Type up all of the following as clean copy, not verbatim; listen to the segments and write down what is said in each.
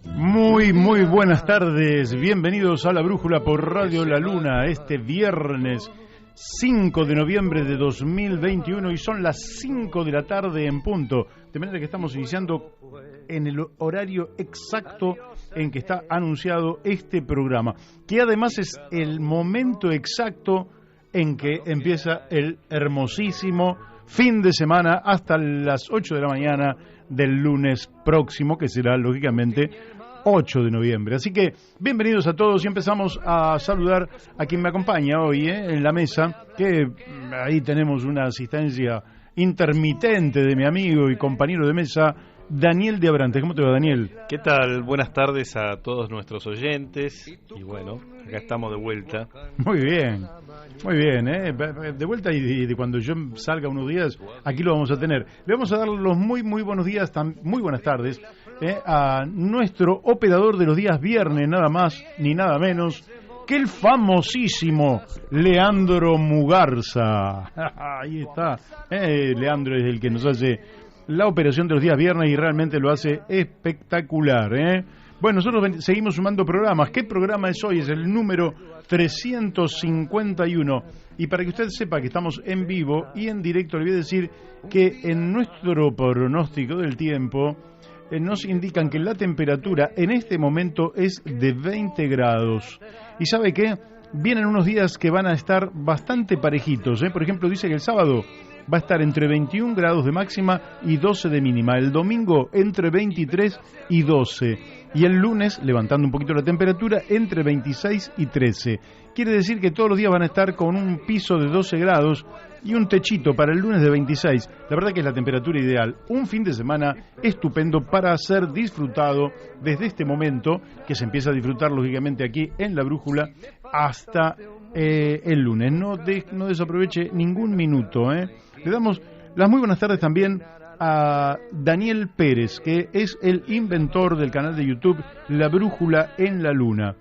Muy buenas tardes, bienvenidos a La Brújula por Radio La Luna, este viernes 5 de noviembre de 2021 y son las 5 de la tarde en punto, de manera que estamos iniciando en el horario exacto en que está anunciado este programa, que además es el momento exacto en que empieza el hermosísimo fin de semana hasta las 8 de la mañana del lunes próximo, que será lógicamente 8 de noviembre. Así que bienvenidos a todos y empezamos a saludar a quien me acompaña hoy en la mesa, que ahí tenemos una asistencia intermitente de mi amigo y compañero de mesa, Daniel de Abrantes. ¿Cómo te va, Daniel? ¿Qué tal? Buenas tardes a todos nuestros oyentes. Y bueno, acá estamos de vuelta. Muy bien, de vuelta y de cuando yo salga unos días, aquí lo vamos a tener. Le vamos a dar los muy buenos días, muy buenas tardes a nuestro operador de los días viernes, nada más ni nada menos que el famosísimo Leandro Mugarza. Ahí está, Leandro es el que nos hace la operación de los días viernes y realmente lo hace espectacular, Bueno, nosotros seguimos sumando programas. ¿Qué programa es hoy? Es el número 351. Y para que usted sepa que estamos en vivo y en directo, le voy a decir que en nuestro pronóstico del tiempo nos indican que la temperatura en este momento es de 20 grados. ¿Y sabe qué? Vienen unos días que van a estar bastante parejitos, Por ejemplo, dice que el sábado va a estar entre 21 grados de máxima y 12 de mínima. El domingo entre 23 y 12. Y el lunes, levantando un poquito la temperatura, entre 26 y 13. Quiere decir que todos los días van a estar con un piso de 12 grados y un techito para el lunes de 26. La verdad que es la temperatura ideal. Un fin de semana estupendo para ser disfrutado desde este momento, que se empieza a disfrutar lógicamente aquí en La Brújula, hasta el lunes. No desaproveche ningún minuto, Le damos las muy buenas tardes también a Daniel Pérez, que es el inventor del canal de YouTube La Brújula en la Luna.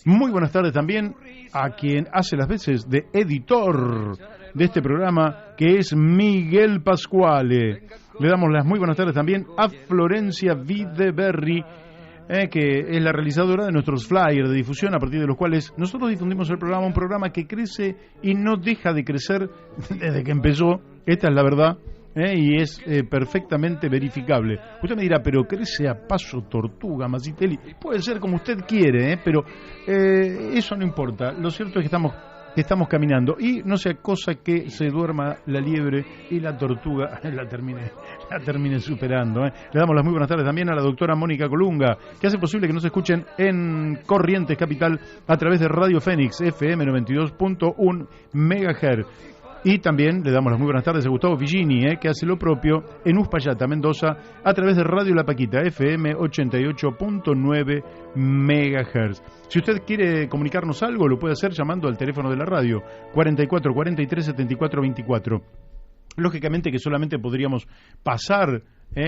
Muy buenas tardes también a quien hace las veces de editor de este programa, que es Miguel Pascuale. Le damos las muy buenas tardes también a Florencia Videberri, que es la realizadora de nuestros flyers de difusión, a partir de los cuales nosotros difundimos el programa, un programa que crece y no deja de crecer desde que empezó. Esta es la verdad, y es perfectamente verificable. Usted me dirá, pero crece a paso tortuga, Masitelli. Puede ser como usted quiere, pero eso no importa. Lo cierto es que estamos caminando y no sea cosa que se duerma la liebre y la tortuga la termine superando. Le damos las muy buenas tardes también a la doctora Mónica Colunga, que hace posible que nos escuchen en Corrientes Capital a través de Radio Fénix FM 92.1 MHz. Y también le damos las muy buenas tardes a Gustavo Figini, que hace lo propio en Uspallata, Mendoza, a través de Radio La Paquita, FM 88.9 MHz. Si usted quiere comunicarnos algo, lo puede hacer llamando al teléfono de la radio, 44 43 74 24. Lógicamente que solamente podríamos pasar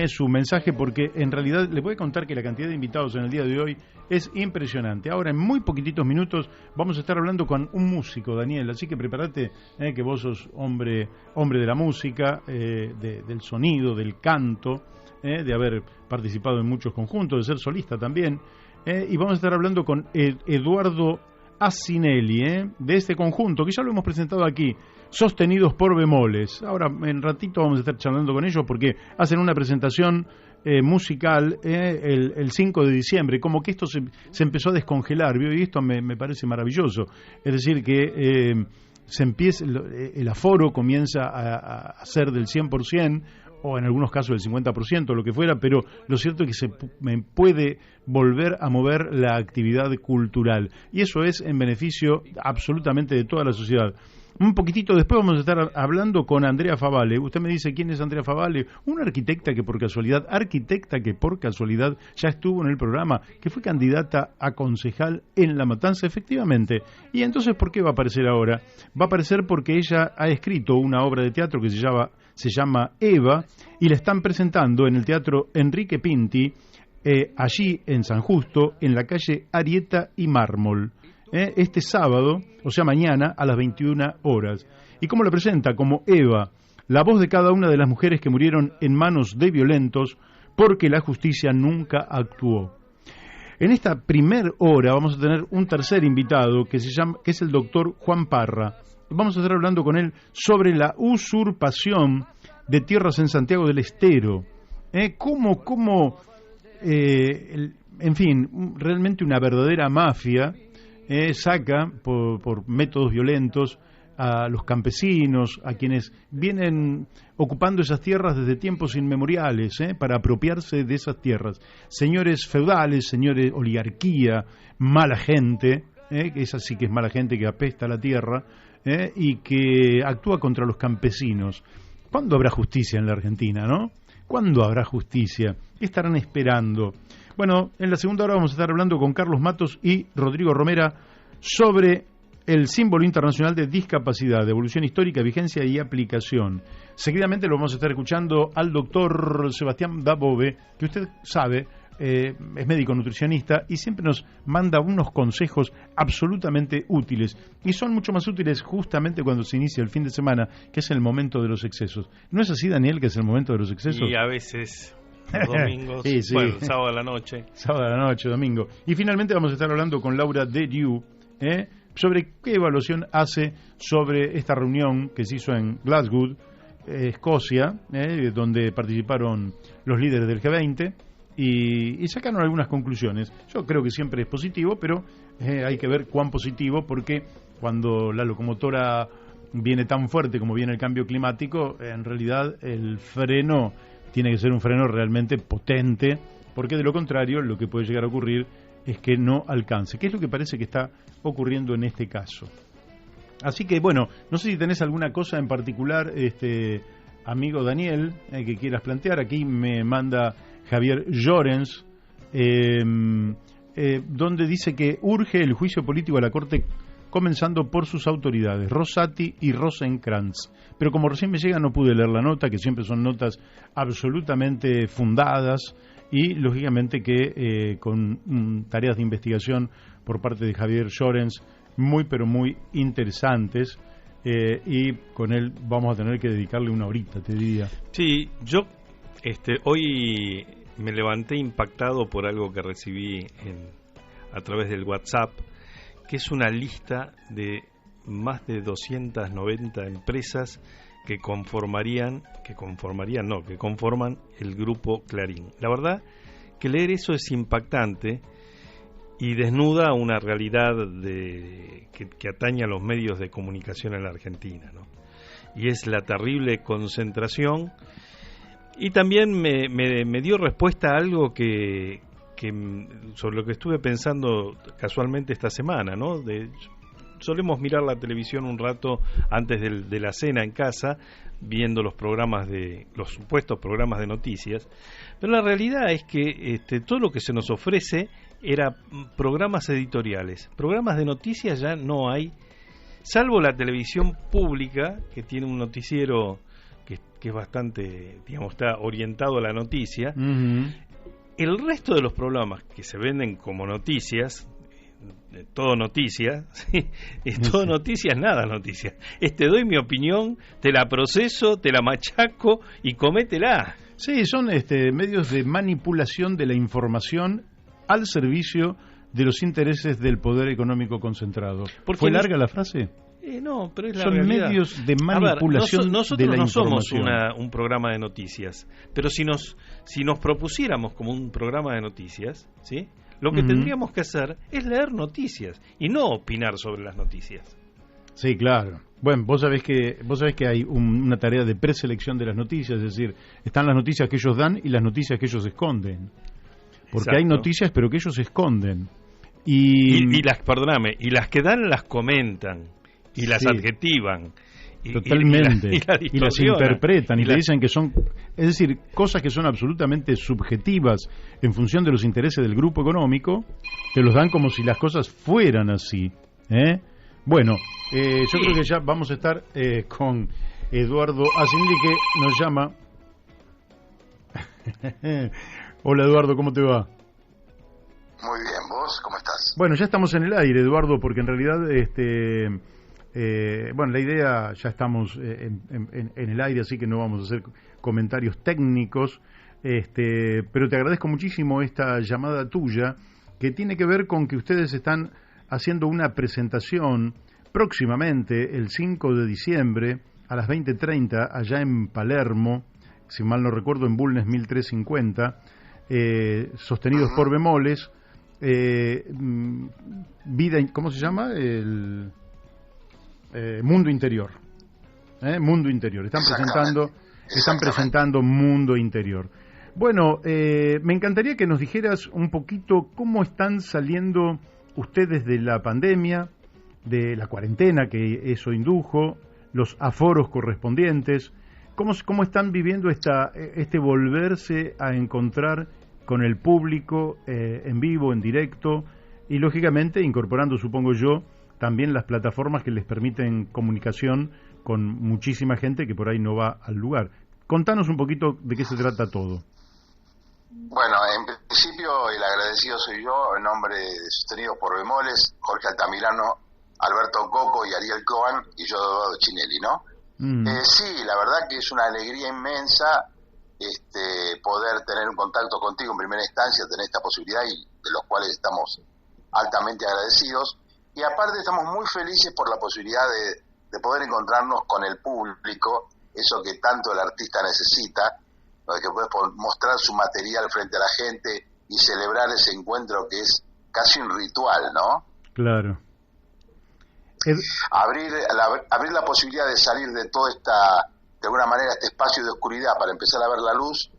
su mensaje, porque en realidad le voy a contar que la cantidad de invitados en el día de hoy es impresionante. Ahora, en muy poquititos minutos, vamos a estar hablando con un músico, Daniel, así que prepárate, que vos sos hombre de la música, del sonido, del canto, de haber participado en muchos conjuntos, de ser solista también, y vamos a estar hablando con Eduardo Asinelli, de este conjunto, que ya lo hemos presentado aquí, Sostenidos por Bemoles. Ahora, en ratito vamos a estar charlando con ellos porque hacen una presentación musical el 5 de diciembre, como que esto se empezó a descongelar, ¿vio? Y esto me parece maravilloso. Es decir, que el aforo comienza a ser del 100%, o en algunos casos del 50%, lo que fuera, pero lo cierto es que me puede volver a mover la actividad cultural. Y eso es en beneficio absolutamente de toda la sociedad. Un poquitito después vamos a estar hablando con Andrea Favale. Usted me dice, ¿quién es Andrea Favale? Una arquitecta que por casualidad ya estuvo en el programa, que fue candidata a concejal en La Matanza, efectivamente. Y entonces, ¿por qué va a aparecer ahora? Va a aparecer porque ella ha escrito una obra de teatro que se llama Eva, y la están presentando en el Teatro Enrique Pinti, allí en San Justo, en la calle Arieta y Mármol. Este sábado, o sea mañana, a las 21 horas. ¿Y cómo la presenta? Como Eva, la voz de cada una de las mujeres que murieron en manos de violentos porque la justicia nunca actuó. En esta primer hora vamos a tener un tercer invitado que es el doctor Juan Parra. Vamos a estar hablando con él sobre la usurpación de tierras en Santiago del Estero. En fin, realmente una verdadera mafia saca por métodos violentos a los campesinos, a quienes vienen ocupando esas tierras desde tiempos inmemoriales, para apropiarse de esas tierras. Señores feudales, señores oligarquía, mala gente, que esa sí que es mala gente que apesta la tierra, y que actúa contra los campesinos. ¿Cuándo habrá justicia en la Argentina, no? ¿Cuándo habrá justicia? ¿Qué estarán esperando? Bueno, en la segunda hora vamos a estar hablando con Carlos Matos y Rodrigo Romera sobre el símbolo internacional de discapacidad, de evolución histórica, vigencia y aplicación. Seguidamente lo vamos a estar escuchando al doctor Sebastián Dabove, que usted sabe, es médico nutricionista y siempre nos manda unos consejos absolutamente útiles. Y son mucho más útiles justamente cuando se inicia el fin de semana, que es el momento de los excesos. ¿No es así, Daniel, que es el momento de los excesos? Y a veces... Los domingos, sí, sí. Bueno, sábado a la noche. Sábado a la noche, domingo. Y finalmente vamos a estar hablando con Laura Deriu, sobre qué evaluación hace sobre esta reunión que se hizo en Glasgow, Escocia, donde participaron los líderes del G20 y sacaron algunas conclusiones. Yo creo que siempre es positivo, pero hay que ver cuán positivo, porque cuando la locomotora viene tan fuerte como viene el cambio climático, en realidad el freno tiene que ser un freno realmente potente, porque de lo contrario lo que puede llegar a ocurrir es que no alcance, que es lo que parece que está ocurriendo en este caso. Así que bueno, no sé si tenés alguna cosa en particular, amigo Daniel, que quieras plantear. Aquí me manda Javier Llorens, donde dice que urge el juicio político a la Corte, comenzando por sus autoridades, Rosati y Rosenkrantz. Pero como recién me llega no pude leer la nota, que siempre son notas absolutamente fundadas y lógicamente que con tareas de investigación por parte de Javier Llorens muy pero muy interesantes, y con él vamos a tener que dedicarle una horita, te diría. Sí, yo hoy me levanté impactado por algo que recibí a través del WhatsApp, que es una lista de más de 290 empresas que conforman el grupo Clarín. La verdad que leer eso es impactante y desnuda una realidad que atañe a los medios de comunicación en la Argentina, ¿no? Y es la terrible concentración, y también me dio respuesta a algo que sobre lo que estuve pensando casualmente esta semana, ¿no? Solemos mirar la televisión un rato antes de la cena en casa, viendo los supuestos programas de noticias, pero la realidad es que todo lo que se nos ofrece era programas editoriales. Programas de noticias ya no hay, salvo la televisión pública, que tiene un noticiero que es bastante, digamos, está orientado a la noticia. Uh-huh. El resto de los programas que se venden como noticias, todo noticia, ¿sí? Es todo noticias, nada noticias. Doy mi opinión, te la proceso, te la machaco y cométela. Sí, son medios de manipulación de la información al servicio de los intereses del poder económico concentrado. ¿Fue larga la frase? No, pero es la son realidad. Medios de manipulación de la información. Nosotros no somos un programa de noticias, pero si nos propusiéramos como un programa de noticias, ¿sí? Lo que tendríamos que hacer es leer noticias y no opinar sobre las noticias. Sí, claro. Bueno, vos sabés que hay una tarea de preselección de las noticias, es decir, están las noticias que ellos dan y las noticias que ellos esconden. Porque hay noticias pero que ellos esconden. Y las que dan las comentan y las adjetivan. Totalmente. Y las interpretan y le dicen que son, es decir, cosas que son absolutamente subjetivas en función de los intereses del grupo económico, te los dan como si las cosas fueran así. Bueno, yo creo que ya vamos a estar con Eduardo Asindri, que nos llama. Hola Eduardo, ¿cómo te va? Muy bien, ¿vos cómo estás? Bueno, ya estamos en el aire, Eduardo, porque en realidad la idea, ya estamos en el aire, así que no vamos a hacer comentarios técnicos, pero te agradezco muchísimo esta llamada tuya, que tiene que ver con que ustedes están haciendo una presentación próximamente, el 5 de diciembre, a las 20:30, allá en Palermo, si mal no recuerdo, en Bulnes 1350, sostenidos por bemoles, vida, ¿cómo se llama? El Mundo Interior. Mundo Interior. Están presentando Mundo Interior. Bueno, me encantaría que nos dijeras un poquito cómo están saliendo ustedes de la pandemia, de la cuarentena que eso indujo, los aforos correspondientes, cómo están viviendo este volverse a encontrar con el público en vivo, en directo, y lógicamente incorporando, supongo yo, también las plataformas que les permiten comunicación con muchísima gente que por ahí no va al lugar. Contanos un poquito de qué se trata todo. Bueno, en principio el agradecido soy yo, en nombre de Sostenidos por Bemoles, Jorge Altamirano, Alberto Coco y Ariel Cohen, y yo, Eduardo Chinelli, ¿no? Sí, la verdad que es una alegría inmensa poder tener un contacto contigo en primera instancia, tener esta posibilidad, y de los cuales estamos altamente agradecidos, y aparte estamos muy felices por la posibilidad de poder encontrarnos con el público, eso que tanto el artista necesita, que puede mostrar su material frente a la gente y celebrar ese encuentro que es casi un ritual, ¿no? Claro. Abrir la posibilidad de salir de toda de alguna manera, este espacio de oscuridad para empezar a ver la luz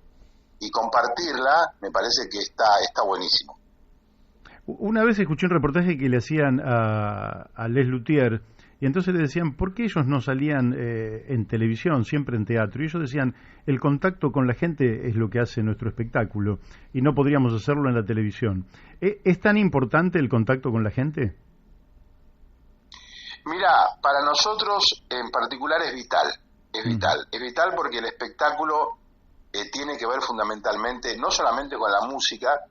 y compartirla, me parece que está buenísimo. Una vez escuché un reportaje que le hacían a Les Luthier, y entonces le decían, ¿por qué ellos no salían en televisión, siempre en teatro? Y ellos decían, el contacto con la gente es lo que hace nuestro espectáculo, y no podríamos hacerlo en la televisión. ¿Es tan importante el contacto con la gente? Mira, para nosotros en particular es vital, es vital porque el espectáculo tiene que ver fundamentalmente, no solamente con la música,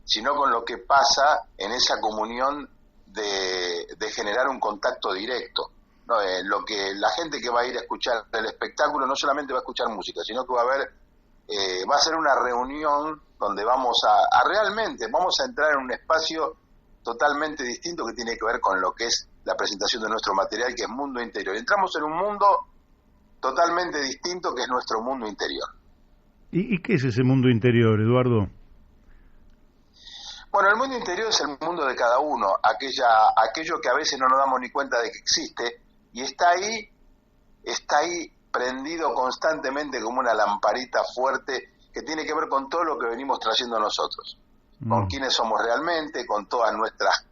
sino con lo que pasa en esa comunión de generar un contacto directo, ¿no? Lo que la gente que va a ir a escuchar el espectáculo no solamente va a escuchar música, sino que va a ser una reunión donde vamos a entrar en un espacio totalmente distinto que tiene que ver con lo que es la presentación de nuestro material, que es Mundo Interior. Entramos en un mundo totalmente distinto que es nuestro mundo interior. ¿Y qué es ese mundo interior, Eduardo? Bueno, el mundo interior es el mundo de cada uno, aquello que a veces no nos damos ni cuenta de que existe, y está ahí prendido constantemente como una lamparita fuerte que tiene que ver con todo lo que venimos trayendo nosotros, con quiénes somos realmente, con todas nuestras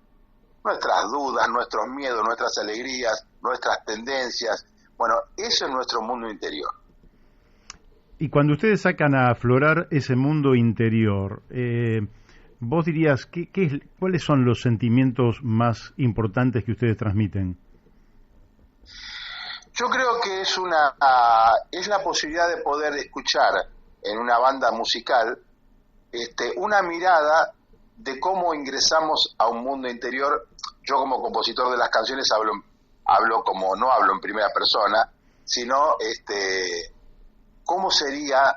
dudas, nuestros miedos, nuestras alegrías, nuestras tendencias. Bueno, eso es nuestro mundo interior. Y cuando ustedes sacan a aflorar ese mundo interior, vos dirías, ¿cuáles son los sentimientos más importantes que ustedes transmiten? Yo creo que es la posibilidad de poder escuchar en una banda musical una mirada de cómo ingresamos a un mundo interior. Yo como compositor de las canciones no hablo en primera persona, sino cómo sería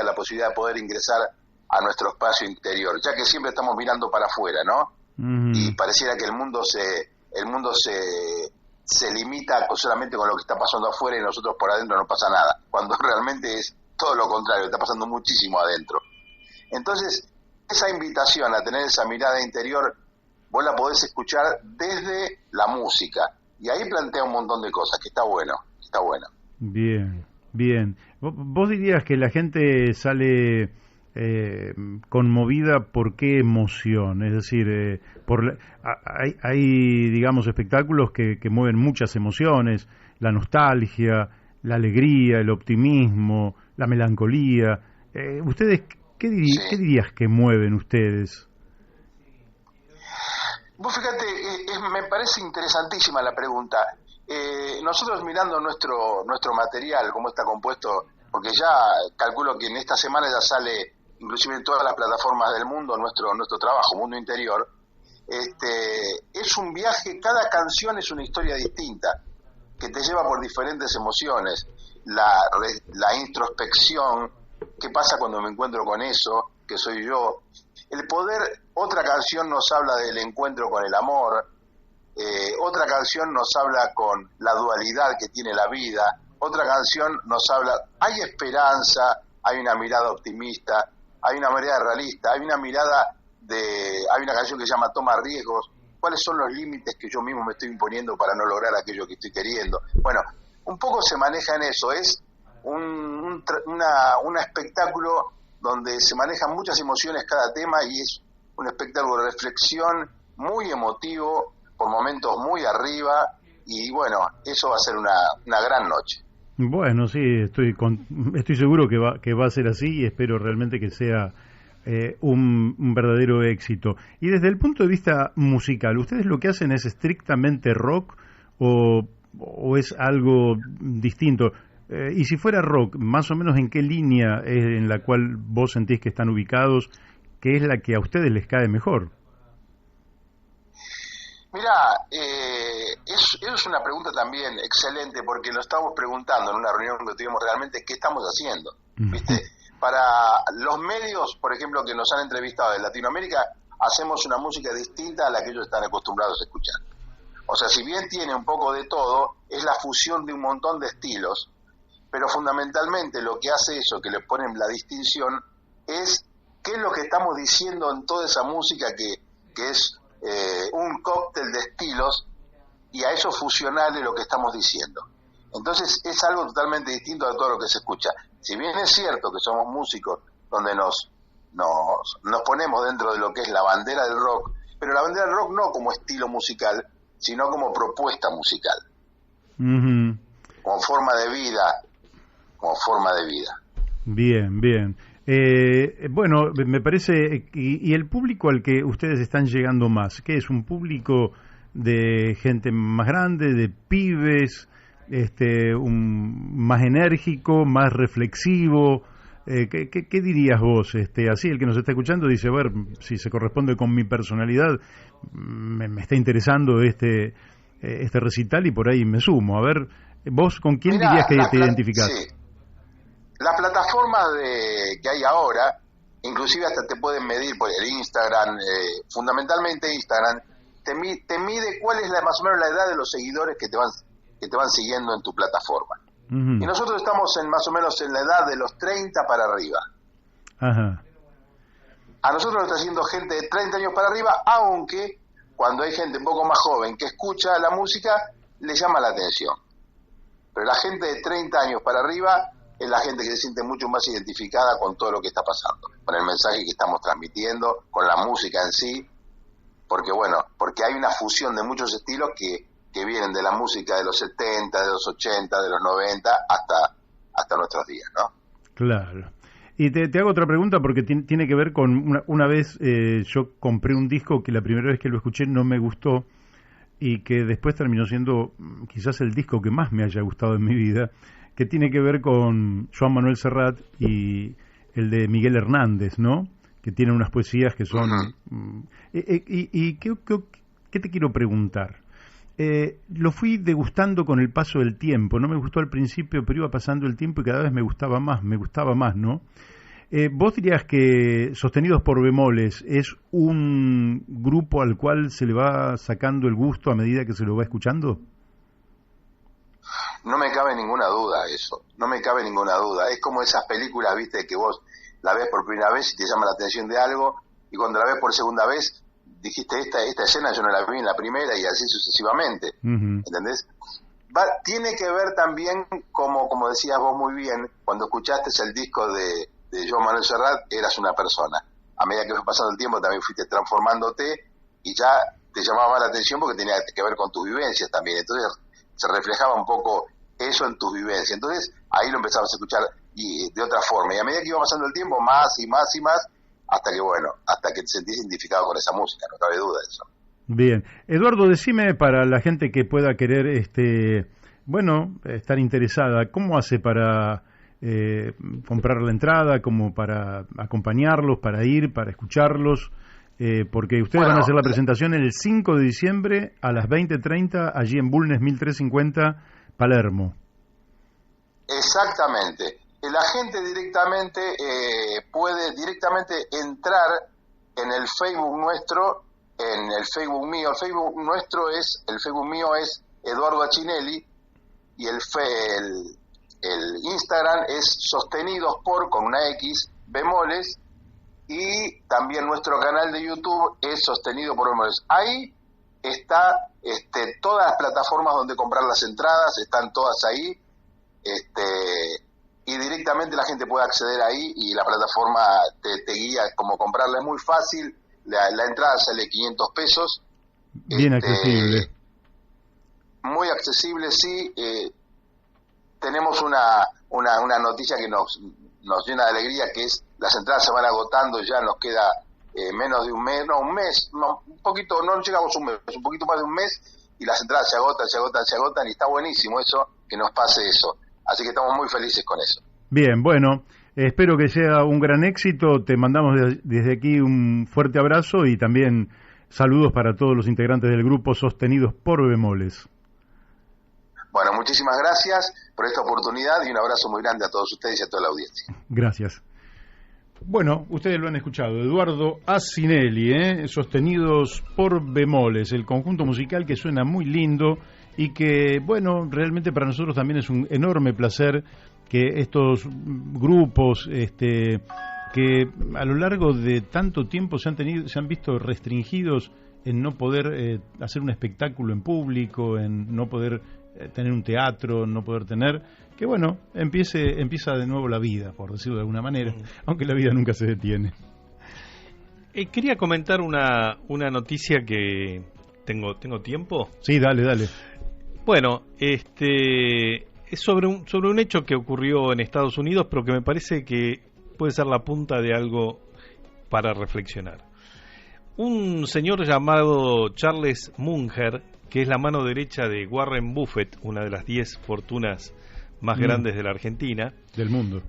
la posibilidad de poder ingresar a nuestro espacio interior, ya que siempre estamos mirando para afuera, ¿no? Y pareciera que el mundo se limita solamente con lo que está pasando afuera y nosotros por adentro no pasa nada, cuando realmente es todo lo contrario, está pasando muchísimo adentro. Entonces, esa invitación a tener esa mirada interior, vos la podés escuchar desde la música, y ahí plantea un montón de cosas, que está bueno. Bien, bien. ¿Vos dirías que la gente sale conmovida por qué emoción? Es decir, hay, digamos, espectáculos que mueven muchas emociones, la nostalgia, la alegría, el optimismo, la melancolía. ¿Ustedes qué dirías que mueven ustedes? Vos fíjate, me parece interesantísima la pregunta. Nosotros mirando nuestro material, cómo está compuesto, porque ya calculo que en esta semana ya sale inclusive en todas las plataformas del mundo nuestro trabajo, Mundo Interior, es un viaje, cada canción es una historia distinta, que te lleva por diferentes emociones, la introspección, qué pasa cuando me encuentro con eso, que soy yo, el poder otra canción nos habla del encuentro con el amor, otra canción nos habla con la dualidad que tiene la vida, otra canción nos habla, hay esperanza, hay una mirada optimista, hay una mirada realista, hay una canción que se llama Toma riesgos, cuáles son los límites que yo mismo me estoy imponiendo para no lograr aquello que estoy queriendo. Bueno, un poco se maneja en eso, es un espectáculo donde se manejan muchas emociones cada tema y es un espectáculo de reflexión muy emotivo, por momentos muy arriba, y bueno, eso va a ser una gran noche. Bueno, sí, estoy seguro que va a ser así y espero realmente que sea un verdadero éxito. Y desde el punto de vista musical, ¿ustedes lo que hacen es estrictamente rock o es algo distinto? Y si fuera rock, más o menos en qué línea es en la cual vos sentís que están ubicados, que es la que a ustedes les cae mejor. Mirá, es una pregunta también excelente porque lo estamos preguntando en una reunión que tuvimos realmente qué estamos haciendo, ¿viste? Para los medios, por ejemplo, que nos han entrevistado de Latinoamérica, hacemos una música distinta a la que ellos están acostumbrados a escuchar. O sea, si bien tiene un poco de todo, es la fusión de un montón de estilos, pero fundamentalmente lo que hace eso, que le ponen la distinción, es qué es lo que estamos diciendo en toda esa música que es un cóctel de estilos, y a eso fusionarle lo que estamos diciendo. Entonces es algo totalmente distinto a todo lo que se escucha. Si bien es cierto que somos músicos donde nos ponemos dentro de lo que es la bandera del rock, pero la bandera del rock no como estilo musical, sino como propuesta musical. Uh-huh. Como forma de vida. Bien, bien. Bueno, me parece, y el público al que ustedes están llegando más, ¿qué es? ¿Un público de gente más grande, de pibes, más enérgico, más reflexivo? ¿Qué dirías vos? Así el que nos está escuchando dice, a ver, si se corresponde con mi personalidad, me está interesando este recital y por ahí me sumo. A ver, vos, ¿con quién dirías que te identificás? Sí. La plataforma que hay ahora, inclusive hasta te pueden medir por el Instagram, fundamentalmente Instagram, te mide cuál es más o menos la edad de los seguidores que te van siguiendo en tu plataforma. Uh-huh. Y nosotros estamos más o menos en la edad de los 30 para arriba. Ajá. A nosotros nos está haciendo gente de 30 años para arriba, aunque cuando hay gente un poco más joven que escucha la música, le llama la atención. Pero la gente de 30 años para arriba es la gente que se siente mucho más identificada con todo lo que está pasando, con el mensaje que estamos transmitiendo, con la música en sí, porque hay una fusión de muchos estilos que vienen de la música de los 70, de los 80, de los 90 hasta nuestros días, ¿no? Claro. Y te hago otra pregunta porque tiene que ver con una vez yo compré un disco que la primera vez que lo escuché no me gustó y que después terminó siendo quizás el disco que más me haya gustado en mi vida, que tiene que ver con Joan Manuel Serrat y el de Miguel Hernández, ¿no? Que tienen unas poesías que son... ¿Qué te quiero preguntar? Lo fui degustando con el paso del tiempo. No me gustó al principio, pero iba pasando el tiempo y cada vez me gustaba más, ¿no? ¿Vos dirías que Sostenidos por Bemoles es un grupo al cual se le va sacando el gusto a medida que se lo va escuchando? No me cabe ninguna duda eso, no me cabe ninguna duda. Es como esas películas, viste, que vos la ves por primera vez y te llama la atención de algo, y cuando la ves por segunda vez, dijiste, esta escena yo no la vi en la primera, y así sucesivamente. Uh-huh. ¿Entendés? Tiene que ver también, como decías vos muy bien, cuando escuchaste el disco de Joan Manuel Serrat, eras una persona. A medida que fue pasando el tiempo también fuiste transformándote, y ya te llamaba la atención porque tenía que ver con tus vivencias también. Entonces se reflejaba un poco eso en tus vivencias. Entonces ahí lo empezabas a escuchar y de otra forma, y a medida que iba pasando el tiempo más y más hasta que te sentís identificado con esa música, no cabe duda de eso. Bien, Eduardo, decime, para la gente que pueda querer estar interesada, ¿cómo hace para comprar la entrada, como para acompañarlos, para ir, para escucharlos? Porque ustedes van a hacer la presentación el 5 de diciembre a las 20:30 allí en Bulnes 1350, Palermo. Exactamente. La gente directamente puede entrar en el Facebook nuestro, en el Facebook mío, el Facebook mío es Eduardo Achinelli, y el Instagram es Sostenidos por, con una X, bemoles, y también nuestro canal de YouTube es Sostenido por Bemoles. Ahí está todas las plataformas donde comprar las entradas, están todas ahí, y directamente la gente puede acceder ahí, y la plataforma te guía cómo comprarla. Es muy fácil, la entrada sale 500 pesos. Bien accesible. Muy accesible, sí. Tenemos una noticia que nos llena de alegría, que es las entradas se van agotando, ya nos queda menos de un mes, un poquito, no llegamos a un mes, un poquito más de un mes, y las entradas se agotan, y está buenísimo eso, que nos pase eso. Así que estamos muy felices con eso. Bien, bueno, espero que sea un gran éxito. Te mandamos desde aquí un fuerte abrazo y también saludos para todos los integrantes del grupo Sostenidos por Bemoles. Bueno, muchísimas gracias por esta oportunidad y un abrazo muy grande a todos ustedes y a toda la audiencia. Gracias. Bueno, ustedes lo han escuchado, Eduardo Achinelli, Sostenidos por Bemoles, el conjunto musical que suena muy lindo y que, bueno, realmente para nosotros también es un enorme placer que estos grupos que a lo largo de tanto tiempo se han visto restringidos en no poder hacer un espectáculo en público, en no poder tener un teatro, no poder tener, que bueno, empieza de nuevo la vida, por decirlo de alguna manera, aunque la vida nunca se detiene. Quería comentar una noticia que tengo tiempo. Sí, dale. Bueno, es sobre un hecho que ocurrió en Estados Unidos, pero que me parece que puede ser la punta de algo para reflexionar. Un señor llamado Charles Munger, que es la mano derecha de Warren Buffett, una de las 10 fortunas más grandes de la Argentina. Del mundo,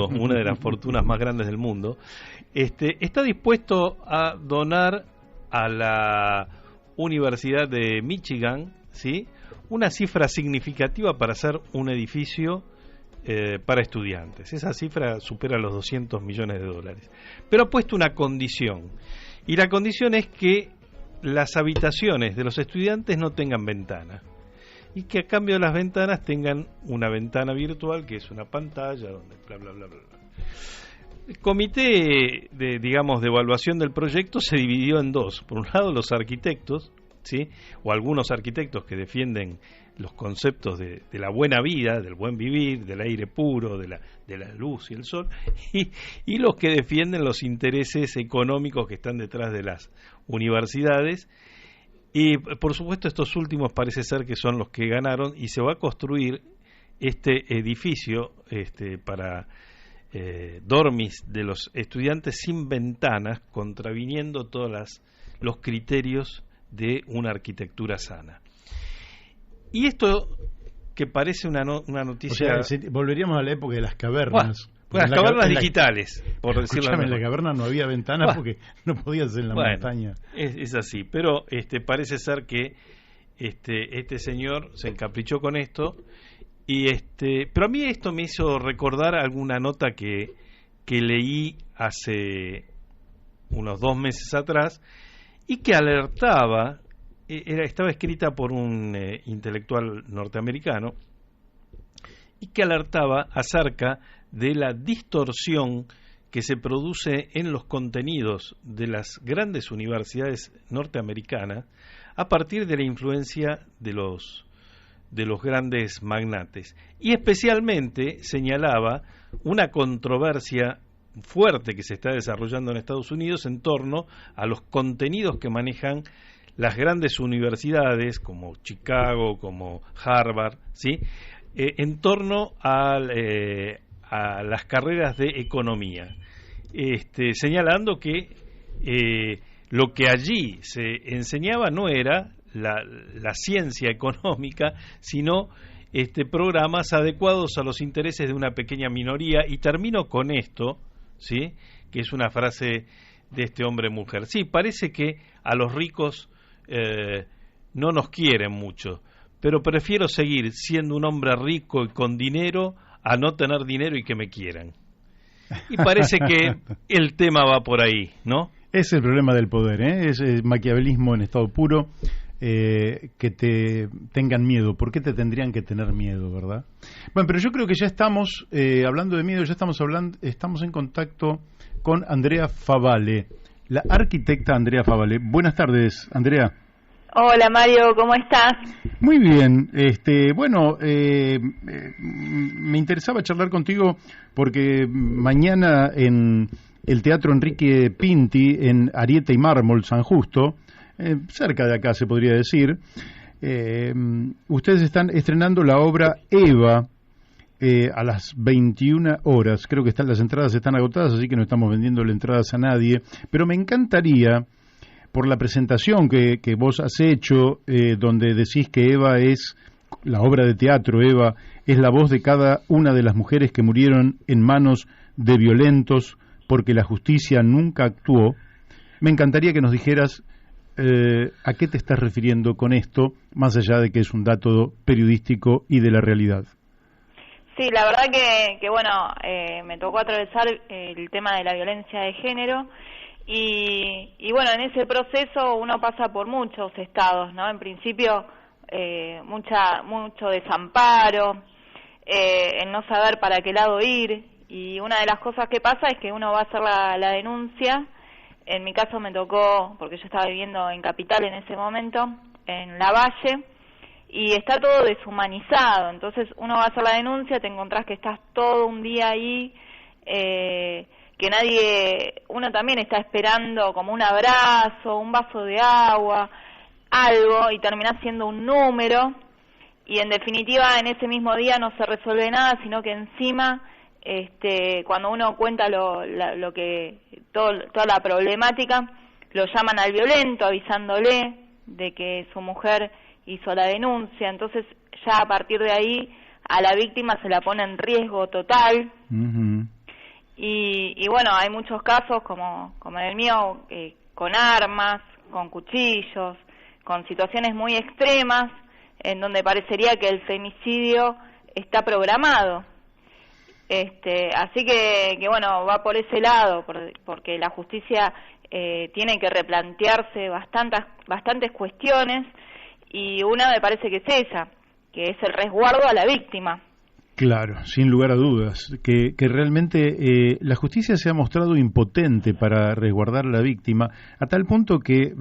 una de las fortunas más grandes del mundo, está dispuesto a donar a la Universidad de Michigan, ¿sí?, una cifra significativa para hacer un edificio para estudiantes. Esa cifra supera los $200 millones. Pero ha puesto una condición, y la condición es que las habitaciones de los estudiantes no tengan ventana, y que a cambio de las ventanas tengan una ventana virtual, que es una pantalla donde bla bla bla bla. El comité de evaluación del proyecto se dividió en dos. Por un lado, los arquitectos, ¿sí?, o algunos arquitectos que defienden los conceptos de la buena vida, del buen vivir, del aire puro, de la luz y el sol, y los que defienden los intereses económicos que están detrás de las universidades. Y por supuesto estos últimos parece ser que son los que ganaron, y se va a construir este edificio para dormis de los estudiantes sin ventanas, contraviniendo todos los criterios de una arquitectura sana. Y esto, que parece una noticia... O sea, volveríamos a la época de las cavernas. Las cavernas digitales, por decirlo así. En la caverna no había ventanas porque no podías en la montaña. Es así, pero parece ser que este señor se encaprichó con esto, y pero a mí esto me hizo recordar alguna nota que leí hace unos 2 meses atrás, y que alertaba, estaba escrita por un intelectual norteamericano, y que alertaba acerca de la distorsión que se produce en los contenidos de las grandes universidades norteamericanas a partir de la influencia de los grandes magnates. Y especialmente señalaba una controversia fuerte que se está desarrollando en Estados Unidos en torno a los contenidos que manejan las grandes universidades como Chicago, como Harvard, ¿sí?, en torno a las carreras de economía, señalando que lo que allí se enseñaba no era la ciencia económica, sino programas adecuados a los intereses de una pequeña minoría. Y termino con esto, ¿sí?, que es una frase de este hombre mujer. Sí, parece que a los ricos no nos quieren mucho, pero prefiero seguir siendo un hombre rico y con dinero a no tener dinero y que me quieran. Y parece que el tema va por ahí, ¿no? Es el problema del poder, ¿eh? Es el maquiavelismo en estado puro, que te tengan miedo. ¿Por qué te tendrían que tener miedo, verdad? Bueno, pero yo creo que ya estamos, hablando de miedo, estamos en contacto con Andrea Favale, la arquitecta Andrea Favale. Buenas tardes, Andrea. Hola Mario, ¿cómo estás? Muy bien. Bueno, me interesaba charlar contigo porque mañana en el Teatro Enrique Pinti, en Ariete y Mármol, San Justo, cerca de acá se podría decir, ustedes están estrenando la obra Eva a las 21 horas. Creo que las entradas están agotadas, así que no estamos vendiéndole entradas a nadie, pero me encantaría, por la presentación que vos has hecho, donde decís que Eva es la obra de teatro, Eva es la voz de cada una de las mujeres que murieron en manos de violentos porque la justicia nunca actuó. Me encantaría que nos dijeras a qué te estás refiriendo con esto, más allá de que es un dato periodístico y de la realidad. Sí, la verdad que bueno, me tocó atravesar el tema de la violencia de género. Y bueno, en ese proceso uno pasa por muchos estados, ¿no? En principio, mucho desamparo, el no saber para qué lado ir, y una de las cosas que pasa es que uno va a hacer la denuncia. En mi caso me tocó, porque yo estaba viviendo en Capital en ese momento, en Lavalle, y está todo deshumanizado. Entonces uno va a hacer la denuncia, te encontrás que estás todo un día ahí, que uno también está esperando como un abrazo, un vaso de agua, algo, y terminás siendo un número, y en definitiva en ese mismo día no se resuelve nada, sino que encima, cuando uno cuenta toda la problemática, lo llaman al violento avisándole de que su mujer hizo la denuncia. Entonces ya a partir de ahí a la víctima se la pone en riesgo total. Uh-huh. Y bueno, hay muchos casos como el mío, con armas, con cuchillos, con situaciones muy extremas, en donde parecería que el femicidio está programado. Así que bueno, va por ese lado, porque la justicia tiene que replantearse bastantes cuestiones, y una me parece que es esa, que es el resguardo a la víctima. Claro, sin lugar a dudas, que realmente la justicia se ha mostrado impotente para resguardar a la víctima, a tal punto que,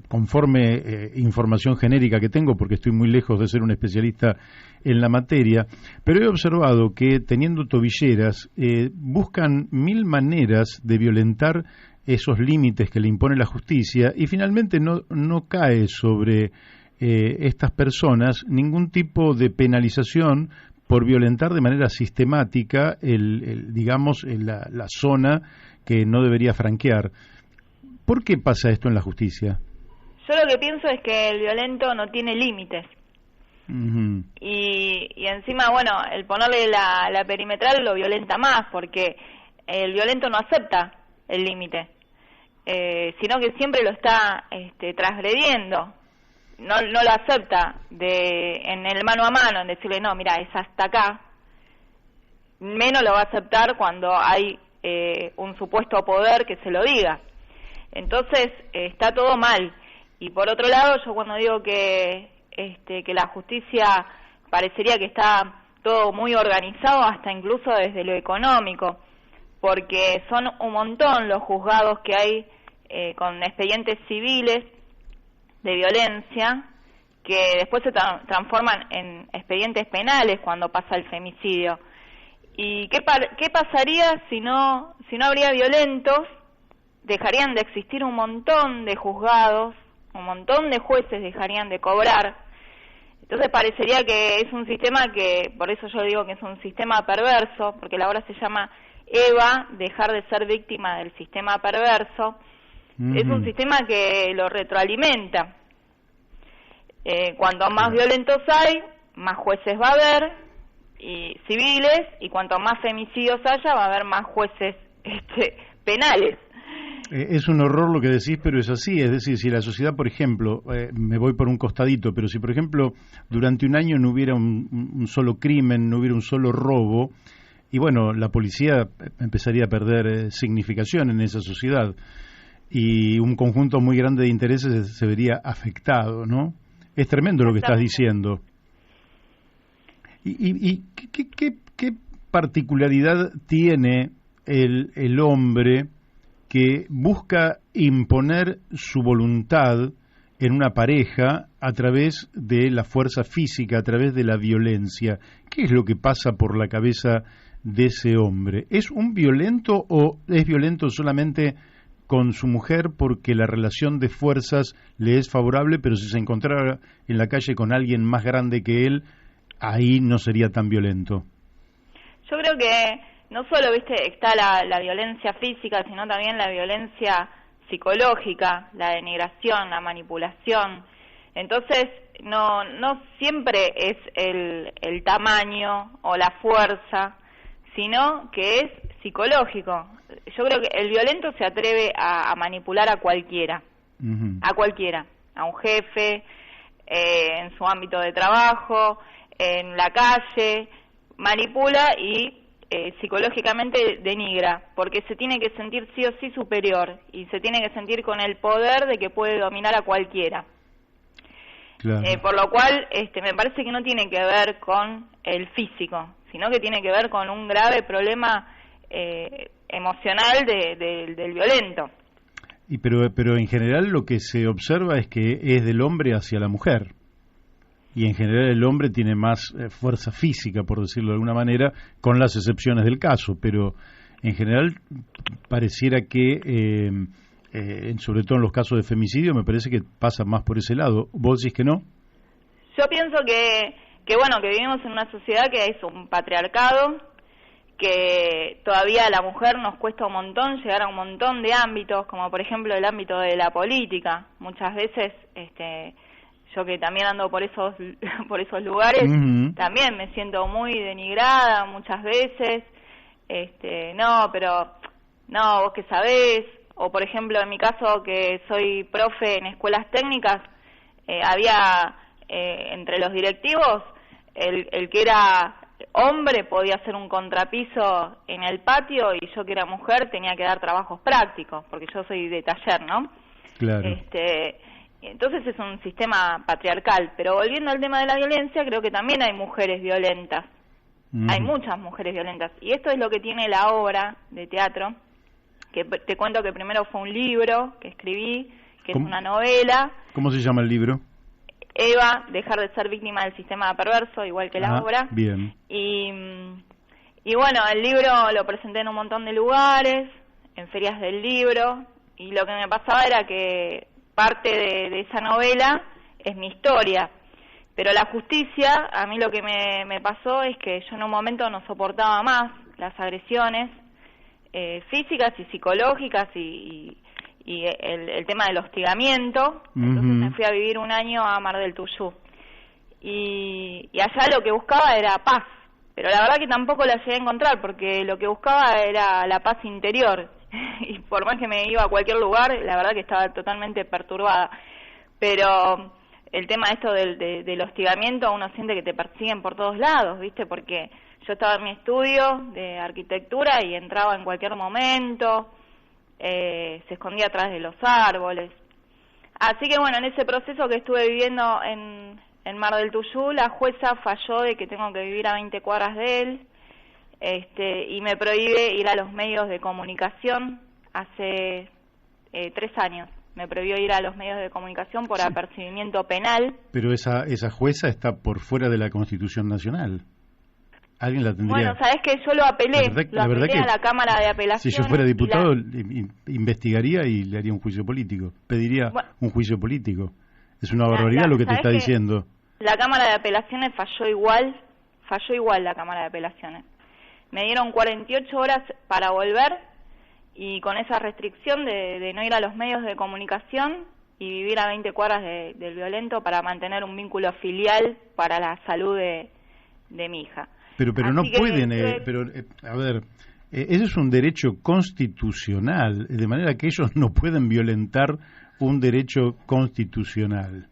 conforme información genérica que tengo, porque estoy muy lejos de ser un especialista en la materia, pero he observado que teniendo tobilleras buscan 1000 maneras de violentar esos límites que le impone la justicia, y finalmente no cae sobre estas personas ningún tipo de penalización por violentar de manera sistemática la zona que no debería franquear. ¿Por qué pasa esto en la justicia? Yo lo que pienso es que el violento no tiene límites. Uh-huh. Y encima, bueno, el ponerle la perimetral lo violenta más, porque el violento no acepta el límite, sino que siempre lo está transgrediendo. No lo acepta en el mano a mano, en decirle, no, mira, es hasta acá. Menos lo va a aceptar cuando hay un supuesto poder que se lo diga. Entonces, está todo mal. Y por otro lado, yo cuando digo que la justicia parecería que está todo muy organizado, hasta incluso desde lo económico, porque son un montón los juzgados que hay con expedientes civiles de violencia, que después se transforman en expedientes penales cuando pasa el femicidio. ¿Y qué pasaría si no habría violentos? Dejarían de existir un montón de juzgados, un montón de jueces dejarían de cobrar. Entonces parecería que es un sistema que, por eso yo digo que es un sistema perverso, porque la obra se llama Eva, dejar de ser víctima del sistema perverso. Uh-huh. Es un sistema que lo retroalimenta. Cuanto más violentos hay, más jueces va a haber, y civiles, y cuanto más femicidios haya, va a haber más jueces penales. Es un horror lo que decís, pero es así. Es decir, si la sociedad, por ejemplo, me voy por un costadito, pero si, por ejemplo, durante un año no hubiera un solo crimen, no hubiera un solo robo, y bueno, la policía empezaría a perder significación en esa sociedad y un conjunto muy grande de intereses se vería afectado, ¿no? Es tremendo lo que estás diciendo. ¿Y qué particularidad tiene el hombre que busca imponer su voluntad en una pareja a través de la fuerza física, a través de la violencia? ¿Qué es lo que pasa por la cabeza de ese hombre? ¿Es un violento o es violento solamente con su mujer porque la relación de fuerzas le es favorable, pero si se encontrara en la calle con alguien más grande que él, ahí no sería tan violento? Yo creo que no solo, está la violencia física, sino también la violencia psicológica, la denigración, la manipulación. Entonces, no siempre es el tamaño o la fuerza, sino que es psicológico. Yo creo que el violento se atreve a manipular a cualquiera, a cualquiera, a un jefe, en su ámbito de trabajo, en la calle, manipula y psicológicamente denigra, porque se tiene que sentir sí o sí superior y se tiene que sentir con el poder de que puede dominar a cualquiera. Claro. Por lo cual me parece que no tiene que ver con el físico, sino que tiene que ver con un grave problema emocional del violento. Pero en general lo que se observa es que es del hombre hacia la mujer. Y en general el hombre tiene más fuerza física, por decirlo de alguna manera, con las excepciones del caso, pero en general pareciera que, sobre todo en los casos de femicidio, me parece que pasa más por ese lado. ¿Vos decís que no? Yo pienso que vivimos en una sociedad que es un patriarcado, que todavía a la mujer nos cuesta un montón llegar a un montón de ámbitos, como por ejemplo el ámbito de la política. Muchas veces, yo que también ando por esos lugares, también me siento muy denigrada muchas veces. No, vos que sabés. O por ejemplo, en mi caso, que soy profe en escuelas técnicas, había entre los directivos el que era hombre podía hacer un contrapiso en el patio y yo que era mujer tenía que dar trabajos prácticos, porque yo soy de taller, ¿no? Claro. Entonces es un sistema patriarcal, pero volviendo al tema de la violencia, creo que también hay mujeres violentas, hay muchas mujeres violentas, y esto es lo que tiene la obra de teatro, que te cuento que primero fue un libro que escribí, que es una novela. ¿Cómo se llama el libro? Eva, dejar de ser víctima del sistema perverso, igual que la obra. Bien. Y bueno, el libro lo presenté en un montón de lugares, en ferias del libro, y lo que me pasaba era que parte de esa novela es mi historia, pero la justicia, a mí lo que me pasó es que yo en un momento no soportaba más las agresiones físicas y psicológicas y el tema del hostigamiento. Entonces me fui a vivir un año a Mar del Tuyú y allá lo que buscaba era paz, pero la verdad que tampoco la llegué a encontrar, porque lo que buscaba era la paz interior y por más que me iba a cualquier lugar, la verdad que estaba totalmente perturbada. Pero el tema esto del hostigamiento, uno siente que te persiguen por todos lados, ¿viste? Porque yo estaba en mi estudio de arquitectura y entraba en cualquier momento, se escondía atrás de los árboles. Así que bueno, en ese proceso que estuve viviendo en Mar del Tuyú, la jueza falló de que tengo que vivir a 20 cuadras de él, y me prohíbe ir a los medios de comunicación. Hace 3 años me prohibió ir a los medios de comunicación por apercibimiento penal. Pero esa jueza está por fuera de la Constitución Nacional. ¿Alguien la tendría? Bueno, sabés que yo lo apelé, a la Cámara de Apelaciones. Si yo fuera diputado, investigaría y le haría un juicio político. Pediría un juicio político. Es una barbaridad lo que te está diciendo. La Cámara de Apelaciones falló igual la Cámara de Apelaciones. Me dieron 48 horas para volver, y con esa restricción de no ir a los medios de comunicación y vivir a 20 cuadras del violento para mantener un vínculo filial para la salud de mi hija. Pero no pueden, a ver, ese es un derecho constitucional, de manera que ellos no pueden violentar un derecho constitucional.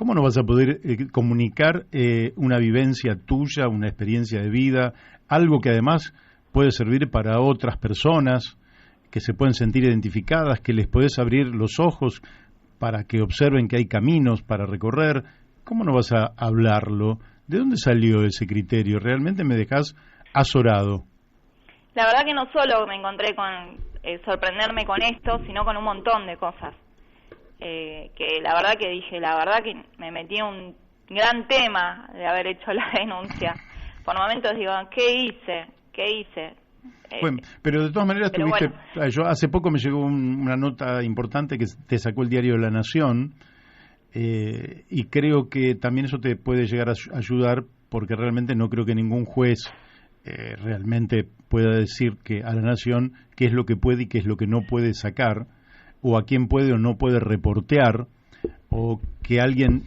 ¿cómo no vas a poder comunicar una vivencia tuya, una experiencia de vida, algo que además puede servir para otras personas que se pueden sentir identificadas, que les podés abrir los ojos para que observen que hay caminos para recorrer? ¿Cómo no vas a hablarlo? ¿De dónde salió ese criterio? Realmente me dejás azorado. La verdad que no solo me encontré con sorprenderme con esto, sino con un montón de cosas. Que la verdad que dije, la verdad que me metí en un gran tema de haber hecho la denuncia. Por momentos digo, ¿qué hice? Bueno, pero de todas maneras tuviste, bueno. Yo hace poco me llegó una nota importante que te sacó el diario La Nación, y creo que también eso te puede llegar a ayudar, porque realmente no creo que ningún juez realmente pueda decir que a La Nación qué es lo que puede y qué es lo que no puede sacar, o a quién puede o no puede reportear, o que alguien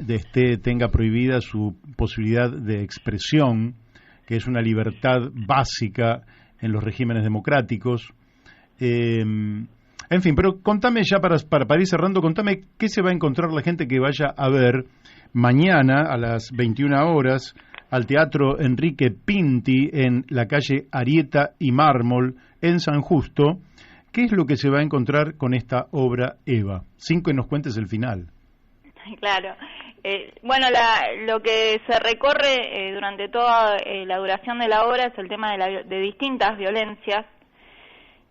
tenga prohibida su posibilidad de expresión, que es una libertad básica en los regímenes democráticos. En fin, pero contame ya para ir cerrando, contame qué se va a encontrar la gente que vaya a ver mañana a las 21 horas al Teatro Enrique Pinti en la calle Arieta y Mármol en San Justo. ¿Qué es lo que se va a encontrar con esta obra, Eva? Sin que nos cuentes el final. Claro. Bueno, lo que se recorre durante toda la duración de la obra es el tema de distintas violencias,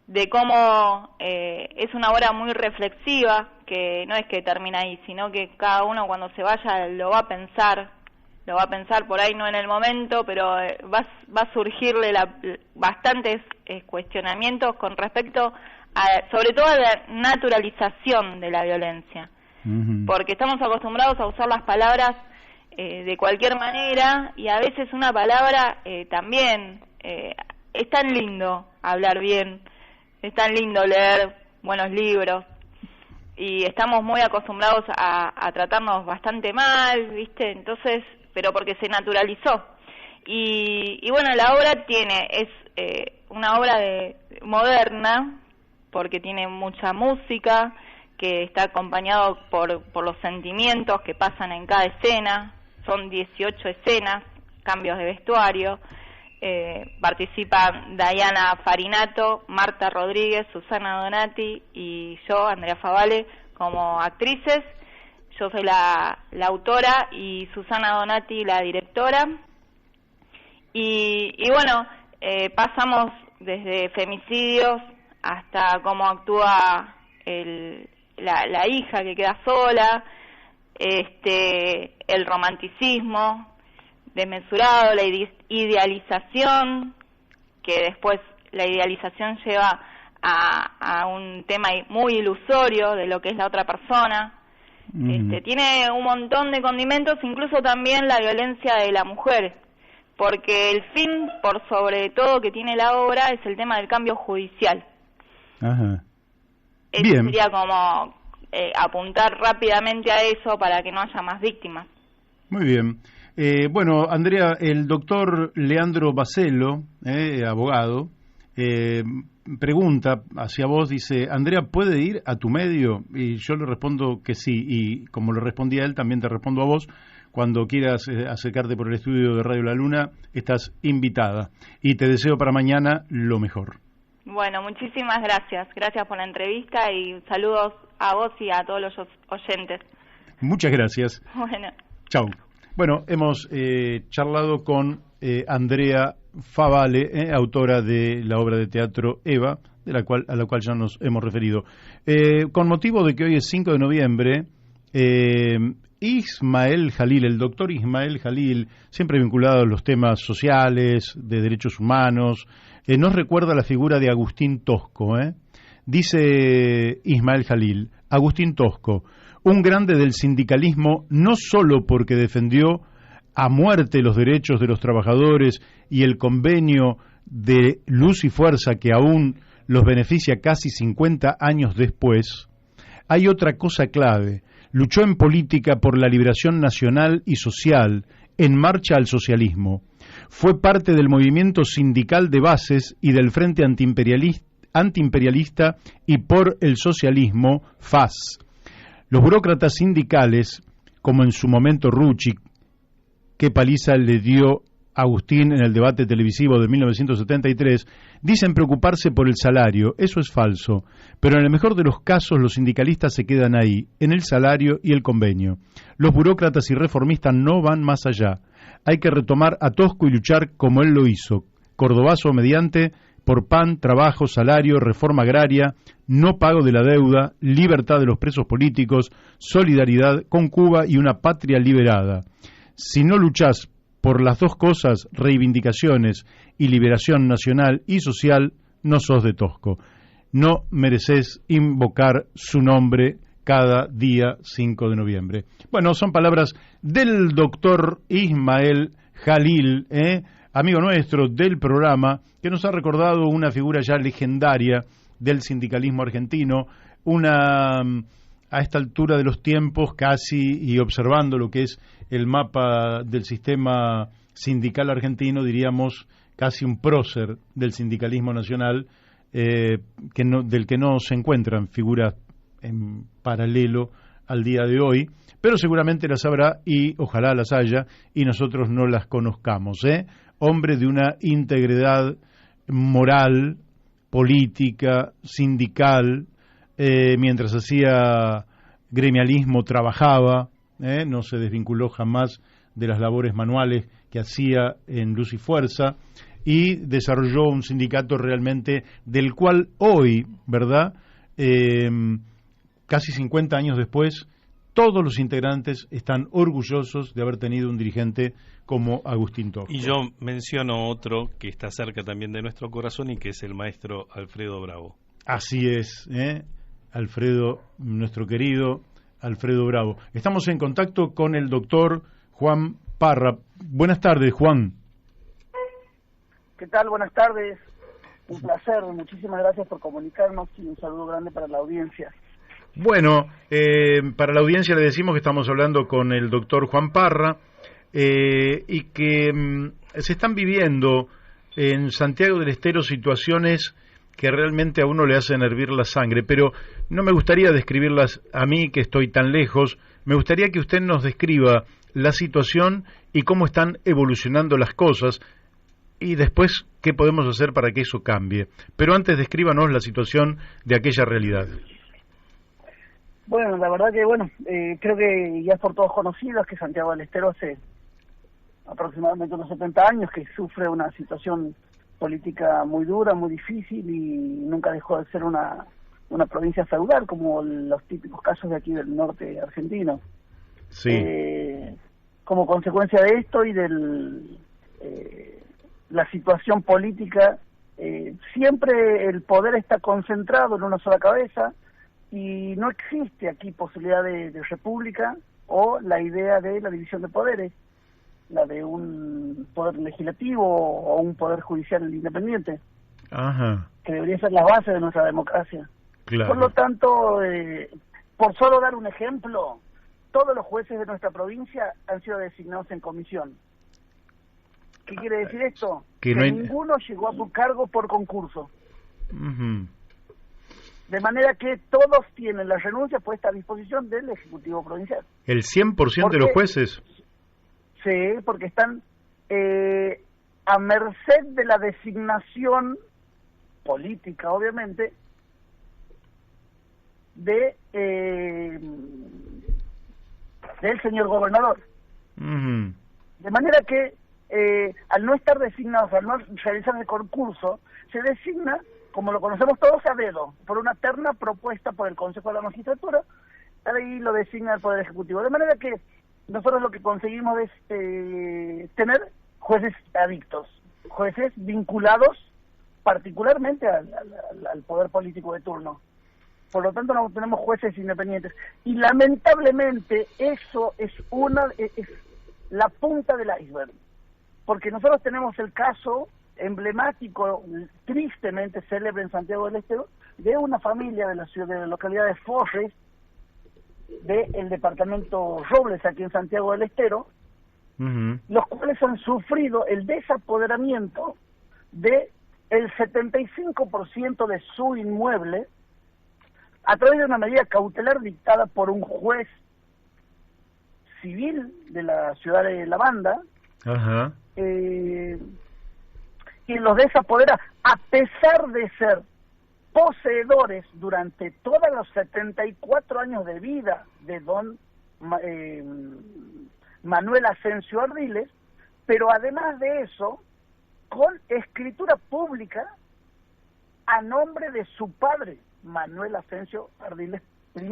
de cómo es una obra muy reflexiva, que no es que termina ahí, sino que cada uno cuando se vaya lo va a pensar por ahí, no en el momento, pero va a surgirle bastantes cuestionamientos con respecto sobre todo a la naturalización de la violencia. Porque estamos acostumbrados a usar las palabras de cualquier manera, y a veces una palabra también es tan lindo hablar bien, es tan lindo leer buenos libros, y estamos muy acostumbrados a tratarnos bastante mal, ¿viste? Entonces, pero porque se naturalizó. Y bueno, la obra es una obra moderna, porque tiene mucha música, que está acompañado por los sentimientos que pasan en cada escena. Son 18 escenas, cambios de vestuario. Participan Diana Farinato, Marta Rodríguez, Susana Donati y yo, Andrea Favale, como actrices. Yo soy la autora y Susana Donati la directora. Y bueno, pasamos desde femicidios hasta cómo actúa la hija que queda sola, el romanticismo desmesurado, la idealización, que después la idealización lleva a un tema muy ilusorio de lo que es la otra persona. Tiene un montón de condimentos, incluso también la violencia de la mujer, porque el fin, por sobre todo, que tiene la obra es el tema del cambio judicial. Ajá. Bien. Sería como apuntar rápidamente a eso para que no haya más víctimas. Muy bien. Bueno, Andrea, el doctor Leandro Bacelo, abogado, pregunta hacia vos, dice, Andrea, ¿puede ir a tu medio? Y yo le respondo que sí, y como le respondí a él, también te respondo a vos. Cuando quieras acercarte por el estudio de Radio La Luna, estás invitada. Y te deseo para mañana lo mejor. Bueno, muchísimas gracias. Gracias por la entrevista y saludos a vos y a todos los oyentes. Muchas gracias. Bueno. Chau. Bueno, hemos charlado con Andrea Favale, autora de la obra de teatro Eva, a la cual ya nos hemos referido. Con motivo de que hoy es 5 de noviembre, Ismael Jalil, el doctor Ismael Jalil, siempre vinculado a los temas sociales, de derechos humanos, nos recuerda la figura de Agustín Tosco. Dice Ismael Jalil, Agustín Tosco, un grande del sindicalismo no solo porque defendió a muerte los derechos de los trabajadores y el convenio de Luz y Fuerza que aún los beneficia casi 50 años después, hay otra cosa clave. Luchó en política por la liberación nacional y social, en marcha al socialismo. Fue parte del movimiento sindical de bases y del Frente Antiimperialista y por el Socialismo, FAS. Los burócratas sindicales como en su momento Rucci, qué paliza le dio Agustín en el debate televisivo de 1973, dicen preocuparse por el salario. Eso es falso, pero en el mejor de los casos los sindicalistas se quedan ahí, en el salario y el convenio. Los burócratas y reformistas no van más allá. Hay que retomar a Tosco y luchar como él lo hizo, cordobazo mediante, por pan, trabajo, salario, reforma agraria, no pago de la deuda, libertad de los presos políticos, solidaridad con Cuba y una patria liberada. Si no luchás por las dos cosas, reivindicaciones y liberación nacional y social, no sos de Tosco. No mereces invocar su nombre cada día 5 de noviembre. Bueno, son palabras del doctor Ismael Jalil, amigo nuestro del programa, que nos ha recordado una figura ya legendaria del sindicalismo argentino, a esta altura de los tiempos casi, y observando lo que es el mapa del sistema sindical argentino, diríamos casi un prócer del sindicalismo nacional, del que no se encuentran figuras en paralelo al día de hoy, pero seguramente las habrá y ojalá las haya y nosotros no las conozcamos. Hombre de una integridad moral, política, sindical, mientras hacía gremialismo trabajaba, no se desvinculó jamás de las labores manuales que hacía en Luz y Fuerza y desarrolló un sindicato realmente del cual hoy, ¿verdad?, casi 50 años después, todos los integrantes están orgullosos de haber tenido un dirigente como Agustín Tosco. Y yo menciono otro que está cerca también de nuestro corazón y que es el maestro Alfredo Bravo. Así es, Alfredo, nuestro querido Alfredo Bravo. Estamos en contacto con el doctor Juan Parra. Buenas tardes, Juan. ¿Qué tal? Buenas tardes. Un placer. Muchísimas gracias por comunicarnos y un saludo grande para la audiencia. Bueno, para la audiencia le decimos que estamos hablando con el doctor Juan Parra y que se están viviendo en Santiago del Estero situaciones que realmente a uno le hacen hervir la sangre, pero no me gustaría describirlas a mí, que estoy tan lejos. Me gustaría que usted nos describa la situación y cómo están evolucionando las cosas y después qué podemos hacer para que eso cambie. Pero antes descríbanos la situación de aquella realidad. Bueno, la verdad que, creo que ya es por todos conocidos que Santiago del Estero hace aproximadamente unos 70 años que sufre una situación política muy dura, muy difícil y nunca dejó de ser una provincia feudal como los típicos casos de aquí del norte argentino. Sí. Como consecuencia de esto y la situación política, siempre el poder está concentrado en una sola cabeza y no existe aquí posibilidad de república o la idea de la división de poderes, la de un poder legislativo o un poder judicial independiente. Ajá. Que debería ser la base de nuestra democracia. Claro. Por lo tanto, por solo dar un ejemplo, todos los jueces de nuestra provincia han sido designados en comisión. ¿Qué quiere decir esto? Que ninguno llegó a su cargo por concurso. Uh-huh. De manera que todos tienen la renuncia puesta a disposición del Ejecutivo Provincial. ¿El 100% de los jueces? Sí, porque están a merced de la designación política, obviamente, del señor gobernador. Uh-huh. De manera que al no estar designados, al no realizar el concurso, se designa, como lo conocemos todos, a dedo, por una terna propuesta por el Consejo de la Magistratura, ahí lo designa el Poder Ejecutivo. De manera que nosotros lo que conseguimos es tener jueces adictos, jueces vinculados particularmente al poder político de turno. Por lo tanto, no tenemos jueces independientes. Y lamentablemente eso es la punta del iceberg. Porque nosotros tenemos el caso emblemático, tristemente célebre en Santiago del Estero, de una familia de la localidad de Forres, del departamento Robles, aquí en Santiago del Estero, uh-huh, los cuales han sufrido el desapoderamiento de el 75% de su inmueble a través de una medida cautelar dictada por un juez civil de la ciudad de La Banda, Ajá. quien los desapodera, a pesar de ser poseedores durante todos los 74 años de vida de don Manuel Asensio Ardiles, pero además de eso, con escritura pública a nombre de su padre, Manuel Asensio Ardiles I.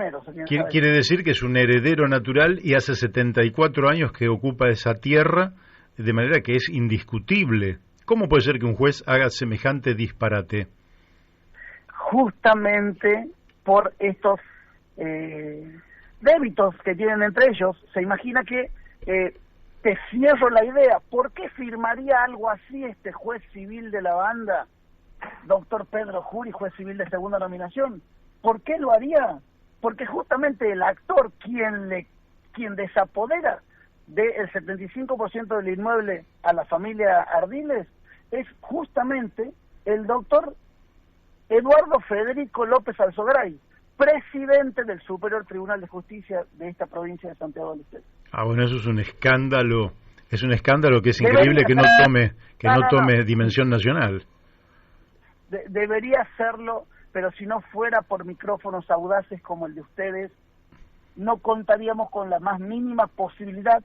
Quiere decir que es un heredero natural y hace 74 años que ocupa esa tierra, de manera que es indiscutible. ¿Cómo puede ser que un juez haga semejante disparate? Justamente por estos débitos que tienen entre ellos. Se imagina que, te cierro la idea, ¿por qué firmaría algo así este juez civil de La Banda, doctor Pedro Jury, juez civil de segunda nominación? ¿Por qué lo haría? Porque justamente el actor quien desapodera del 75% del inmueble a la familia Ardiles es justamente el doctor Eduardo Federico López Alzogaray, presidente del Superior Tribunal de Justicia de esta provincia de Santiago del Estero. Bueno, eso es un escándalo. Es un escándalo que es increíble que no tome dimensión nacional. Debería hacerlo, pero si no fuera por micrófonos audaces como el de ustedes, no contaríamos con la más mínima posibilidad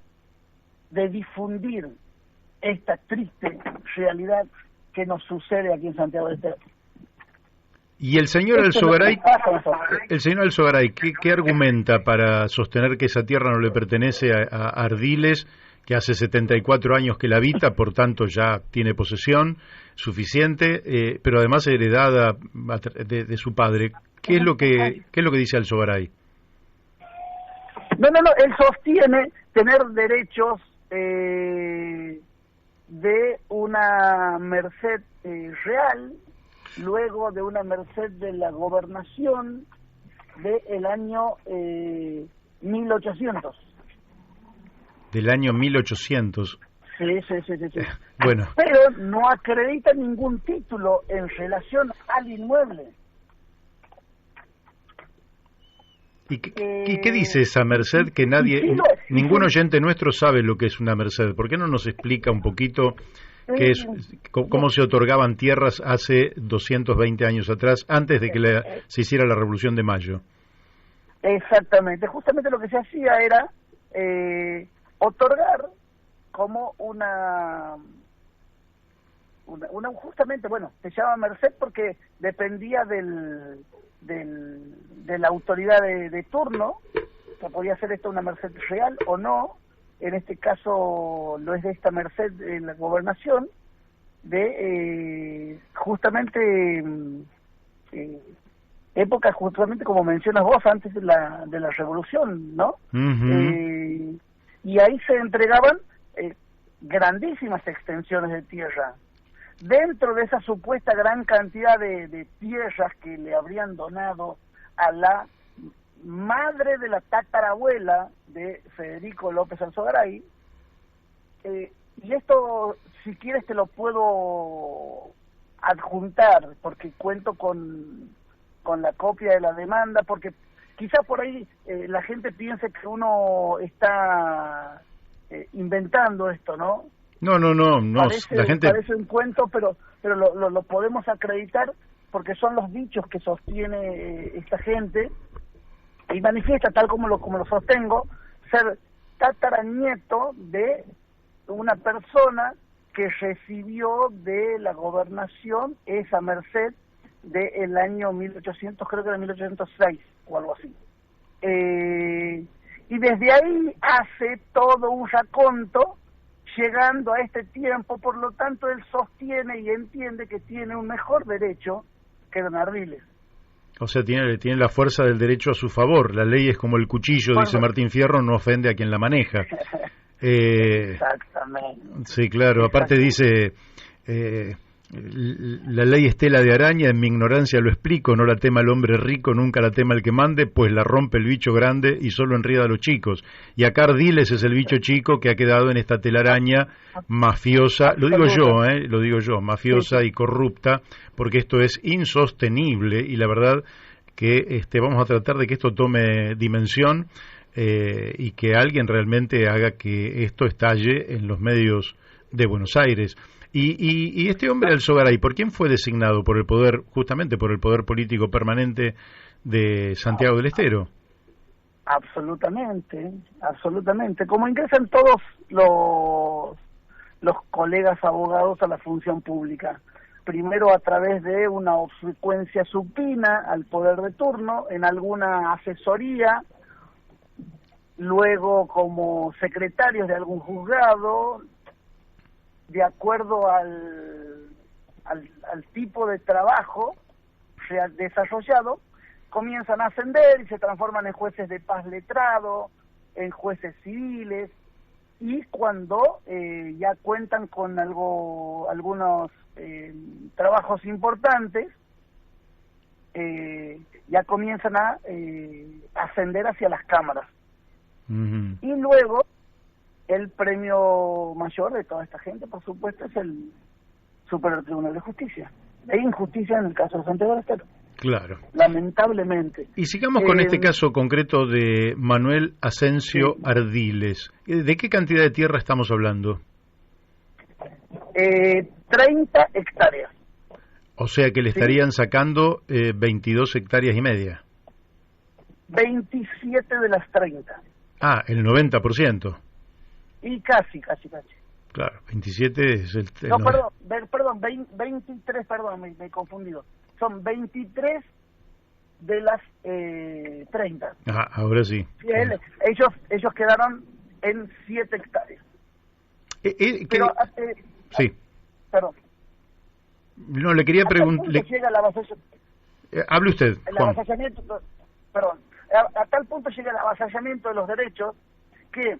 de difundir esta triste realidad que nos sucede aquí en Santiago del Estero. Y el señor Alzogaray, ¿qué argumenta para sostener que esa tierra no le pertenece a Ardiles, que hace 74 años que la habita, por tanto ya tiene posesión suficiente, pero además heredada de su padre? ¿Qué es lo que dice Alzogaray? No, él sostiene tener derechos de una merced real, luego de una merced de la gobernación del año 1800. Del año 1800. Sí. Bueno. Pero no acredita ningún título en relación al inmueble. ¿Y qué dice esa merced que ningún oyente nuestro sabe lo que es una merced? ¿Por qué no nos explica un poquito cómo se otorgaban tierras hace 220 años atrás, antes de que se hiciera la Revolución de Mayo? Exactamente. Justamente lo que se hacía era otorgar como justamente, bueno, se llama merced porque dependía de la autoridad de turno, que podía ser esto una merced real o no. En este caso lo es de esta merced en la gobernación, de justamente época, justamente como mencionas vos, antes de la revolución, ¿no? Uh-huh. Y ahí se entregaban grandísimas extensiones de tierra. Dentro de esa supuesta gran cantidad de tierras que le habrían donado a la madre de la tatarabuela de Federico López Alzogaray, y esto, si quieres, te lo puedo adjuntar, porque cuento con la copia de la demanda, porque quizá por ahí la gente piense que uno está inventando esto, ¿no? No, la gente... Parece un cuento, pero lo podemos acreditar porque son los dichos que sostiene esta gente, y manifiesta, tal como lo sostengo, ser tataranieto de una persona que recibió de la gobernación esa merced del año 1800, creo que era 1806 o algo así. Y desde ahí hace todo un raconto llegando a este tiempo, por lo tanto él sostiene y entiende que tiene un mejor derecho que don Ardiles. O sea, tiene la fuerza del derecho a su favor. La ley es como el cuchillo, dice Martín Fierro, no ofende a quien la maneja. Exactamente. Sí, claro. Aparte dice, la ley es tela de araña, en mi ignorancia lo explico, no la tema el hombre rico, nunca la tema el que mande, pues la rompe el bicho grande y solo enrieda a los chicos. Y acá Ardiles es el bicho chico que ha quedado en esta telaraña mafiosa, lo digo yo, mafiosa y corrupta, porque esto es insostenible, y la verdad que vamos a tratar de que esto tome dimensión. y que alguien realmente haga que esto estalle en los medios de Buenos Aires. Y este hombre Alzogaray, ¿por quién fue designado? Por el poder, justamente por el poder político permanente de Santiago del Estero. Absolutamente, absolutamente. Como ingresan todos los colegas abogados a la función pública. Primero a través de una obsecuencia supina al poder de turno, en alguna asesoría, luego como secretarios de algún juzgado, de acuerdo al tipo de trabajo desarrollado, comienzan a ascender y se transforman en jueces de paz letrado, en jueces civiles, y cuando ya cuentan con algunos trabajos importantes, ya comienzan a ascender hacia las cámaras. Uh-huh. Y luego el premio mayor de toda esta gente, por supuesto, es el Superior Tribunal de Justicia. Hay injusticia en el caso de Santiago del Estero. Claro. Lamentablemente. Y sigamos con este caso concreto de Manuel Asensio Ardiles. ¿De qué cantidad de tierra estamos hablando? 30 hectáreas. O sea que le estarían sacando 22 hectáreas y media. 27 de las 30. Ah, el 90%. Y casi. Claro, 27 es el... No, perdón, 23, perdón, me he confundido. Son 23 de las 30. Ajá, ahora sí. Sí, ellos quedaron en 7 hectáreas. Pero, sí. Perdón. No, le quería preguntar... Hable usted, Juan. A tal punto llega el avasallamiento de los derechos que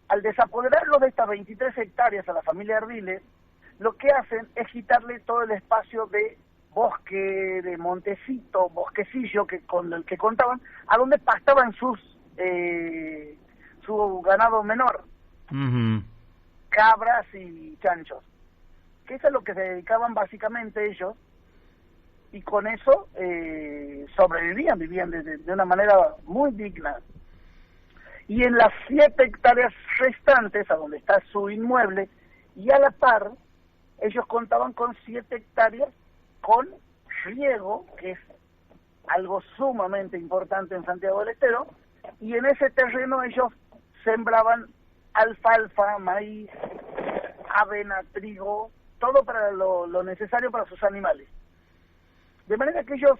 al desapoderarlos de estas 23 hectáreas a la familia Ardiles, lo que hacen es quitarle todo el espacio de bosque, de montecito, bosquecillo con el que contaban, a donde pastaban su ganado menor, uh-huh. Cabras y chanchos, que eso es lo que se dedicaban básicamente ellos, y con eso vivían de una manera muy digna. Y en las 7 hectáreas restantes, a donde está su inmueble, y a la par, ellos contaban con 7 hectáreas con riego, que es algo sumamente importante en Santiago del Estero, y en ese terreno ellos sembraban alfalfa, maíz, avena, trigo, todo para lo necesario para sus animales. De manera que ellos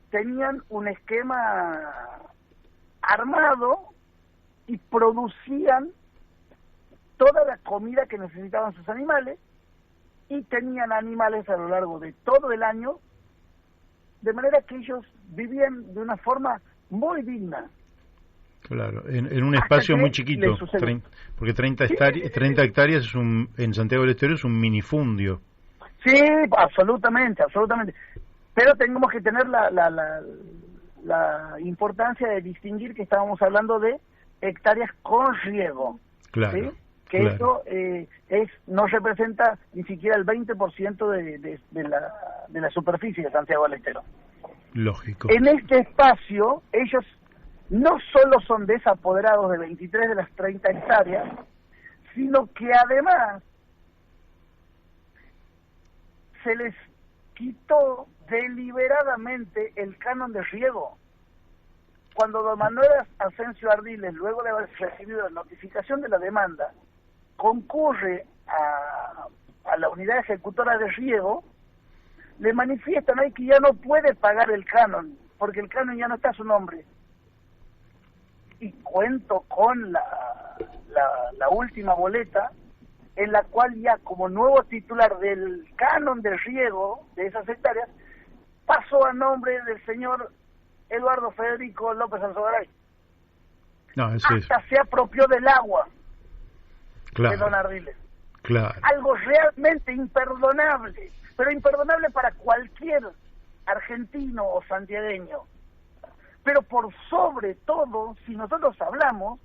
tenían un esquema armado y producían toda la comida que necesitaban sus animales, y tenían animales a lo largo de todo el año, de manera que ellos vivían de una forma muy digna. Claro, en un espacio muy chiquito, porque 30 hectáreas es en Santiago del Estero es un minifundio. Sí, absolutamente. Pero tenemos que tener la importancia de distinguir que estábamos hablando de hectáreas con riego. Claro. ¿Sí? Que claro. Eso no representa ni siquiera el 20% de la superficie de Santiago del Estero. Lógico. En este espacio, ellos no solo son desapoderados de 23 de las 30 hectáreas, sino que además se les quitó deliberadamente el canon de riego. Cuando don Manuel Asensio Ardiles, luego de haber recibido la notificación de la demanda, concurre a la unidad ejecutora de riego, le manifiestan ahí que ya no puede pagar el canon, porque el canon ya no está a su nombre. Y cuento con la última boleta, en la cual ya como nuevo titular del canon de riego de esas hectáreas, pasó a nombre del señor Eduardo Federico López Alzogaray. Hasta se apropió del agua, claro, de don Ardiles. Claro. Algo realmente imperdonable, pero imperdonable para cualquier argentino o santiagueño. Pero por sobre todo, si nosotros hablamos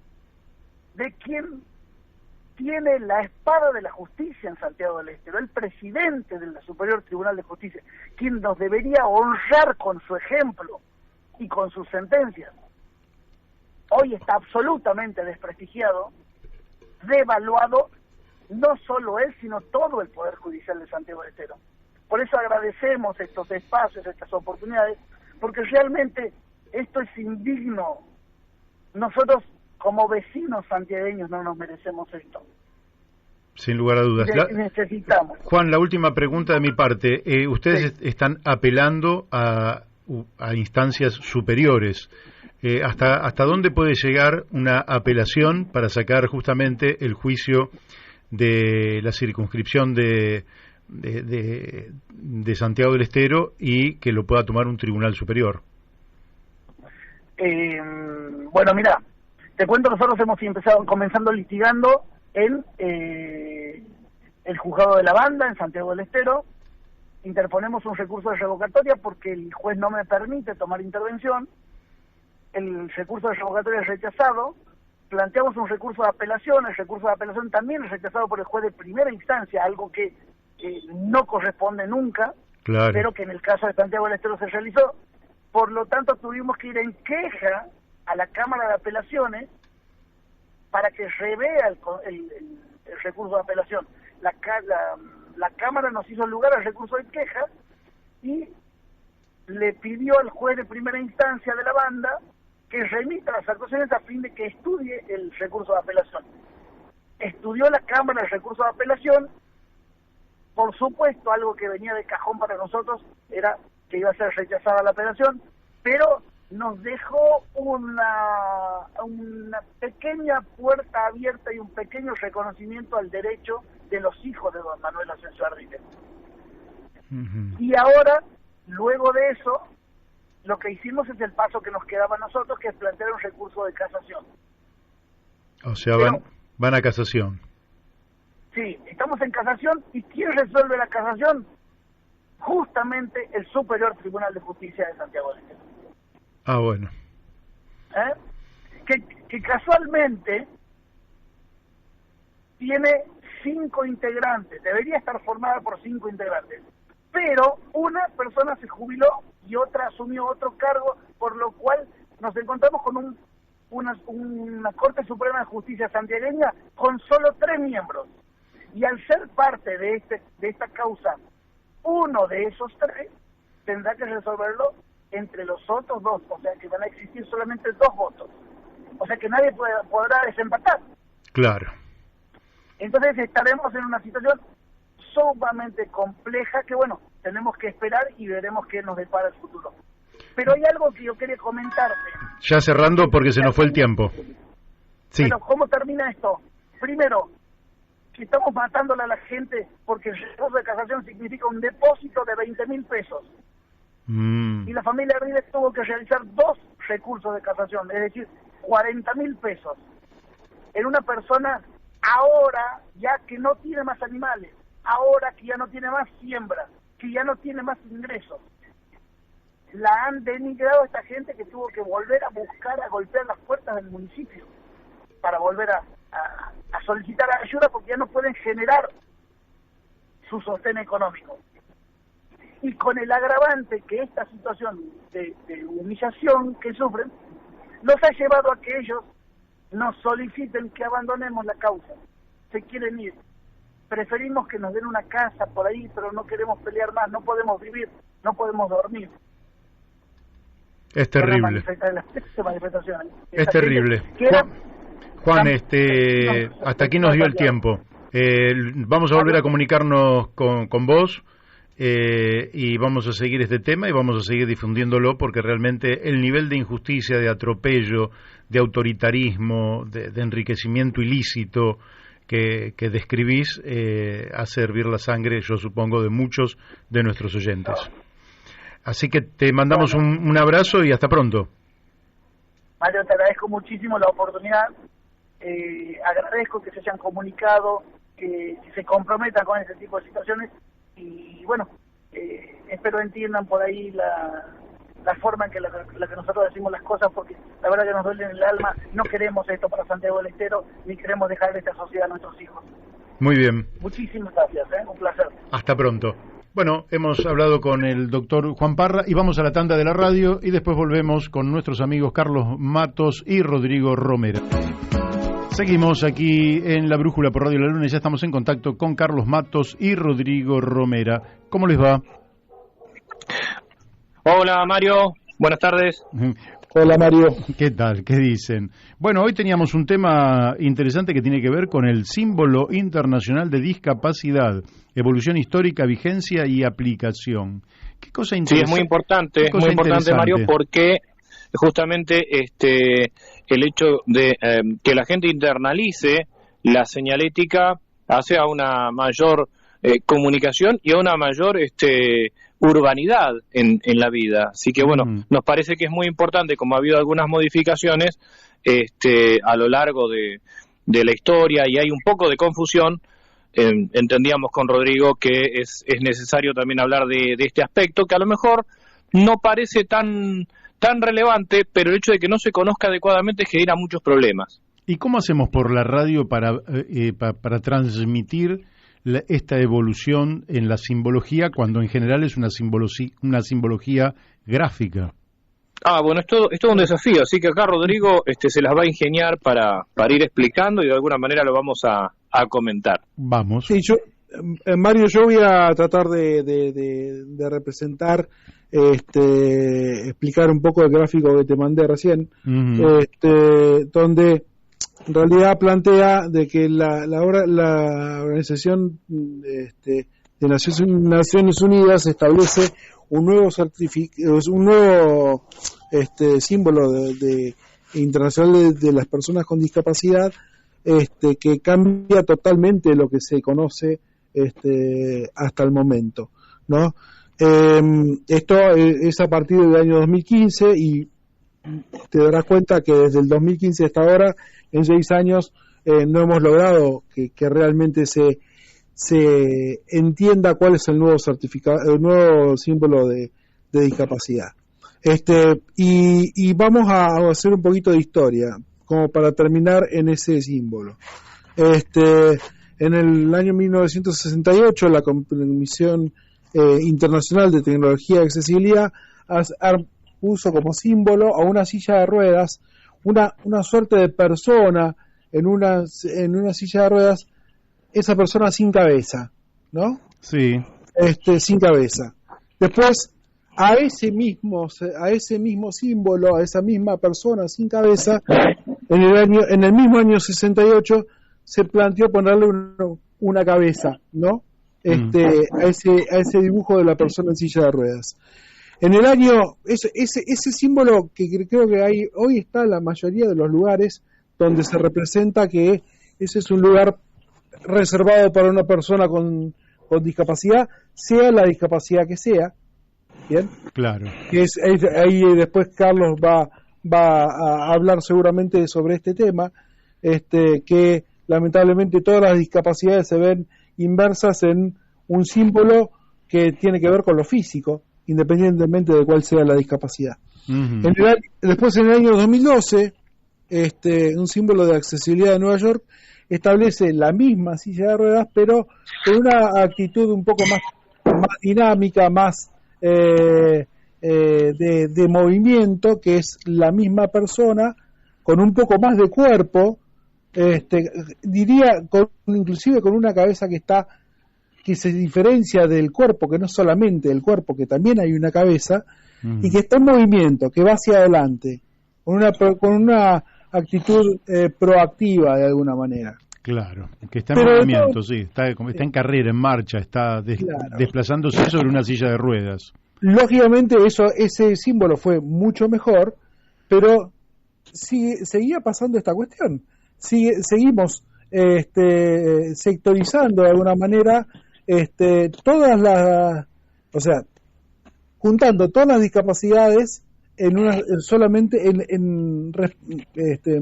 de quién tiene la espada de la justicia en Santiago del Estero, el presidente del Superior Tribunal de Justicia, quien nos debería honrar con su ejemplo y con sus sentencias. hoy está absolutamente desprestigiado, devaluado, no solo él, sino todo el Poder Judicial de Santiago del Estero. Por eso agradecemos estos espacios, estas oportunidades, porque realmente esto es indigno. Nosotros, como vecinos santiagueños, no nos merecemos esto. Sin lugar a dudas. Necesitamos. Juan, la última pregunta de mi parte. Ustedes están apelando a instancias superiores. ¿Hasta dónde puede llegar una apelación para sacar justamente el juicio de la circunscripción de Santiago del Estero y que lo pueda tomar un tribunal superior? Bueno, mira, te cuento, nosotros hemos comenzando litigando en el juzgado de la Banda, en Santiago del Estero. Interponemos un recurso de revocatoria porque el juez no me permite tomar intervención. El recurso de revocatoria es rechazado. Planteamos un recurso de apelación. El recurso de apelación también es rechazado por el juez de primera instancia, algo que no corresponde nunca, claro, pero que en el caso de Santiago del Estero se realizó. Por lo tanto, tuvimos que ir en queja a la Cámara de Apelaciones para que revea el recurso de apelación. La Cámara nos hizo lugar al recurso de queja y le pidió al juez de primera instancia de la Banda que remita las actuaciones a fin de que estudie el recurso de apelación. Estudió la Cámara el recurso de apelación. Por supuesto, algo que venía de cajón para nosotros era que iba a ser rechazada la apelación, pero nos dejó una pequeña puerta abierta y un pequeño reconocimiento al derecho de los hijos de don Manuel Ascencio Ardile. Y ahora, luego de eso, lo que hicimos es el paso que nos quedaba a nosotros, que es plantear un recurso de casación. O sea, van a casación. Sí, estamos en casación. ¿Y quién resuelve la casación? Justamente el Superior Tribunal de Justicia de Santiago del Estero. Ah, bueno. Que casualmente tiene 5 integrantes, debería estar formada por 5 integrantes, pero una persona se jubiló y otra asumió otro cargo, por lo cual nos encontramos con una Corte Suprema de Justicia santiagueña con solo 3 miembros. Y al ser parte de esta causa, uno de esos 3 tendrá que resolverlo entre los otros 2, o sea que van a existir solamente 2 votos. O sea que nadie podrá desempatar. Claro. Entonces estaremos en una situación sumamente compleja que, bueno, tenemos que esperar y veremos qué nos depara el futuro. Pero hay algo que yo quería comentarte. Ya cerrando porque se nos fue el tiempo. Sí. Bueno, ¿cómo termina esto? Primero, que estamos matándole a la gente porque el recurso de casación significa un depósito de 20.000 pesos. Y la familia Ardile tuvo que realizar 2 recursos de casación, es decir, 40.000 pesos. En una persona ahora ya que no tiene más animales, ahora que ya no tiene más siembra, que ya no tiene más ingresos. La han denigrado esta gente que tuvo que volver a buscar, a golpear las puertas del municipio para volver a solicitar ayuda porque ya no pueden generar su sostén económico. Y con el agravante que esta situación de humillación que sufren nos ha llevado a que ellos nos soliciten que abandonemos la causa. Se quieren ir. Preferimos que nos den una casa por ahí, pero no queremos pelear más, no podemos vivir, no podemos dormir. Es terrible. Es terrible. Juan, hasta aquí nos dio el tiempo. Vamos a volver a comunicarnos con vos y vamos a seguir este tema y vamos a seguir difundiéndolo porque realmente el nivel de injusticia, de atropello, de autoritarismo, de enriquecimiento ilícito que describís hace hervir la sangre, yo supongo, de muchos de nuestros oyentes. Así que te mandamos un abrazo y hasta pronto. Mario, te agradezco muchísimo la oportunidad. Agradezco que se hayan comunicado, que se comprometan con este tipo de situaciones y bueno, espero entiendan por ahí la forma en que la que nosotros decimos las cosas, porque la verdad que nos duele en el alma. No queremos esto para Santiago del Estero, ni queremos dejar esta sociedad a nuestros hijos. Muy bien. Muchísimas gracias, un placer. Hasta pronto. Bueno, hemos hablado con el doctor Juan Parra y vamos a la tanda de la radio y después volvemos con nuestros amigos Carlos Matos y Rodrigo Romera. Seguimos aquí en La Brújula por Radio La Luna y ya estamos en contacto con Carlos Matos y Rodrigo Romera. ¿Cómo les va? Hola Mario, buenas tardes. Hola Mario. ¿Qué tal? ¿Qué dicen? Bueno, hoy teníamos un tema interesante que tiene que ver con el símbolo internacional de discapacidad, evolución histórica, vigencia y aplicación. ¿Qué cosa interesante? Sí, es muy importante Mario, porque justamente el hecho de que la gente internalice la señalética hace a una mayor comunicación y a una mayor urbanidad en la vida. Así que bueno, nos parece que es muy importante, como ha habido algunas modificaciones a lo largo de la historia y hay un poco de confusión, entendíamos con Rodrigo que es necesario también hablar de este aspecto, que a lo mejor no parece tan relevante, pero el hecho de que no se conozca adecuadamente genera muchos problemas. ¿Y cómo hacemos por la radio para transmitir esta evolución en la simbología cuando en general es una simbología gráfica? Bueno, es todo un desafío, así que acá Rodrigo se las va a ingeniar para ir explicando y de alguna manera lo vamos a comentar. Vamos. Sí, Mario, yo voy a tratar de representar, explicar un poco el gráfico que te mandé recién, donde en realidad plantea de que la Organización de Naciones Unidas establece un nuevo símbolo internacional de las personas con discapacidad, que cambia totalmente lo que se conoce hasta el momento, ¿no? Esto es a partir del año 2015 y te darás cuenta que desde el 2015 hasta ahora, en 6 años, no hemos logrado que realmente se entienda cuál es el nuevo símbolo de discapacidad. Y vamos a hacer un poquito de historia, como para terminar en ese símbolo. En el año 1968, la Comisión Internacional de Tecnología y Accesibilidad puso como símbolo a una silla de ruedas, una suerte de persona en una silla de ruedas, esa persona sin cabeza, ¿no? Sí. Sin cabeza. Después, a ese mismo símbolo, a esa misma persona sin cabeza, en el mismo año 68 se planteó ponerle una cabeza, ¿no? A ese dibujo de la persona en silla de ruedas. En el año, ese símbolo que creo que hay hoy está en la mayoría de los lugares donde se representa que ese es un lugar reservado para una persona con discapacidad, sea la discapacidad que sea, ¿bien? Claro. Ahí después Carlos va a hablar seguramente sobre este tema, que lamentablemente todas las discapacidades se ven inversas en un símbolo que tiene que ver con lo físico, independientemente de cuál sea la discapacidad. Uh-huh. Después, en el año 2012, un símbolo de accesibilidad de Nueva York establece la misma silla de ruedas, pero con una actitud un poco más dinámica, más de movimiento, que es la misma persona con un poco más de cuerpo, diría inclusive con una cabeza que se diferencia del cuerpo, que no solamente del cuerpo, que también hay una cabeza, y que está en movimiento, que va hacia adelante, con una actitud proactiva de alguna manera. Claro, que está en movimiento, sí, está en carrera, en marcha, está desplazándose sobre una silla de ruedas. Lógicamente ese símbolo fue mucho mejor, pero seguía pasando esta cuestión. Seguimos sectorizando de alguna manera juntando todas las discapacidades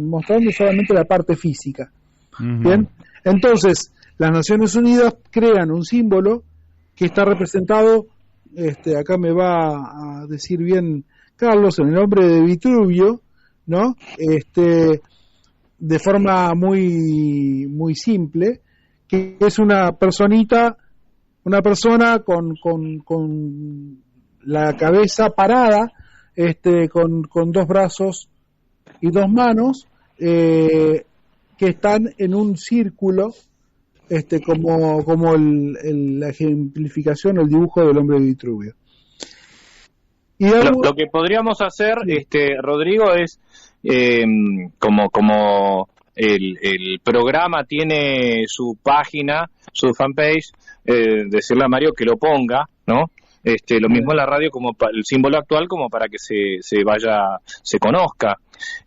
mostrando solamente la parte física. Uh-huh. Bien, entonces las Naciones Unidas crean un símbolo que está representado, acá me va a decir bien Carlos, en el nombre de Vitruvio, ¿no? De forma muy muy simple, que es una personita una persona con la cabeza parada, con dos brazos y dos manos, que están en un círculo, como la ejemplificación, el dibujo del hombre de Vitruvio. Y lo que podríamos hacer, Rodrigo, es como el programa tiene su página, su fanpage, decirle a Mario que lo ponga, ¿no? Lo mismo en la radio, como el símbolo actual, como para que se conozca.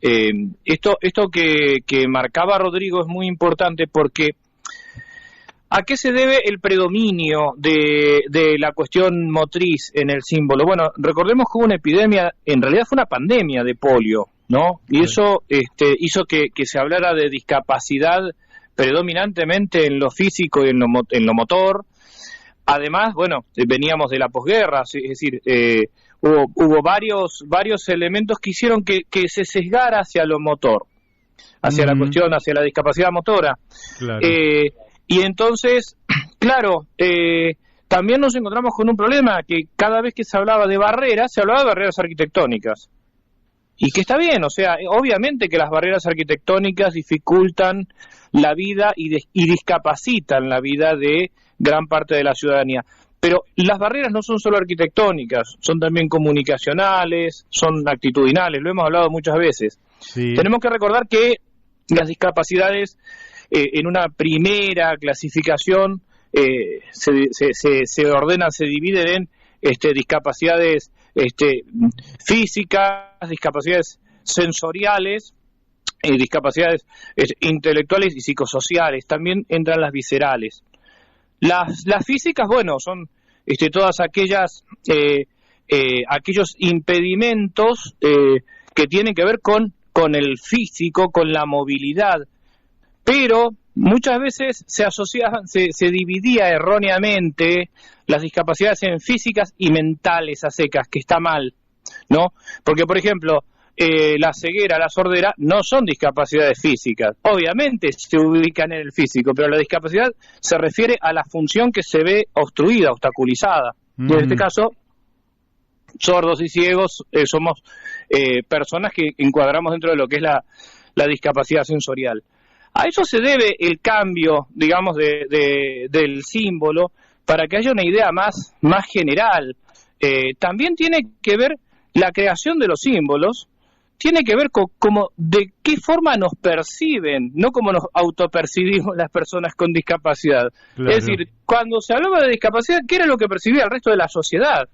Esto que marcaba Rodrigo es muy importante, porque ¿a qué se debe el predominio de la cuestión motriz en el símbolo? Bueno, recordemos que hubo una epidemia, en realidad fue una pandemia de polio, ¿no? Y eso hizo que se hablara de discapacidad predominantemente en lo físico y en lo motor. Además, bueno, veníamos de la posguerra, es decir, hubo varios elementos que hicieron que se sesgara hacia lo motor, hacia la cuestión, hacia la discapacidad motora. Claro. Y entonces, claro, también nos encontramos con un problema, que cada vez que se hablaba de barreras, se hablaba de barreras arquitectónicas. Y que está bien, o sea, obviamente que las barreras arquitectónicas dificultan la vida y discapacitan la vida de gran parte de la ciudadanía. Pero las barreras no son solo arquitectónicas, son también comunicacionales, son actitudinales, lo hemos hablado muchas veces. Sí. Tenemos que recordar que las discapacidades, en una primera clasificación, se ordenan, se dividen en discapacidades físicas, discapacidades sensoriales, discapacidades intelectuales y psicosociales. También entran las viscerales. Las físicas, bueno, son todas aquellos impedimentos que tienen que ver con el físico, con la movilidad, pero muchas veces se dividía erróneamente las discapacidades en físicas y mentales a secas, que está mal, ¿no? Porque, por ejemplo, la ceguera, la sordera, no son discapacidades físicas. Obviamente se ubican en el físico, pero la discapacidad se refiere a la función que se ve obstruida, obstaculizada. Y en este caso, sordos y ciegos somos personas que encuadramos dentro de lo que es la discapacidad sensorial. A eso se debe el cambio, digamos, del símbolo, para que haya una idea más general. También tiene que ver la creación de los símbolos, tiene que ver con de qué forma nos perciben, no cómo nos autopercibimos las personas con discapacidad. Claro. Es decir, cuando se hablaba de discapacidad, ¿qué era lo que percibía el resto de la sociedad?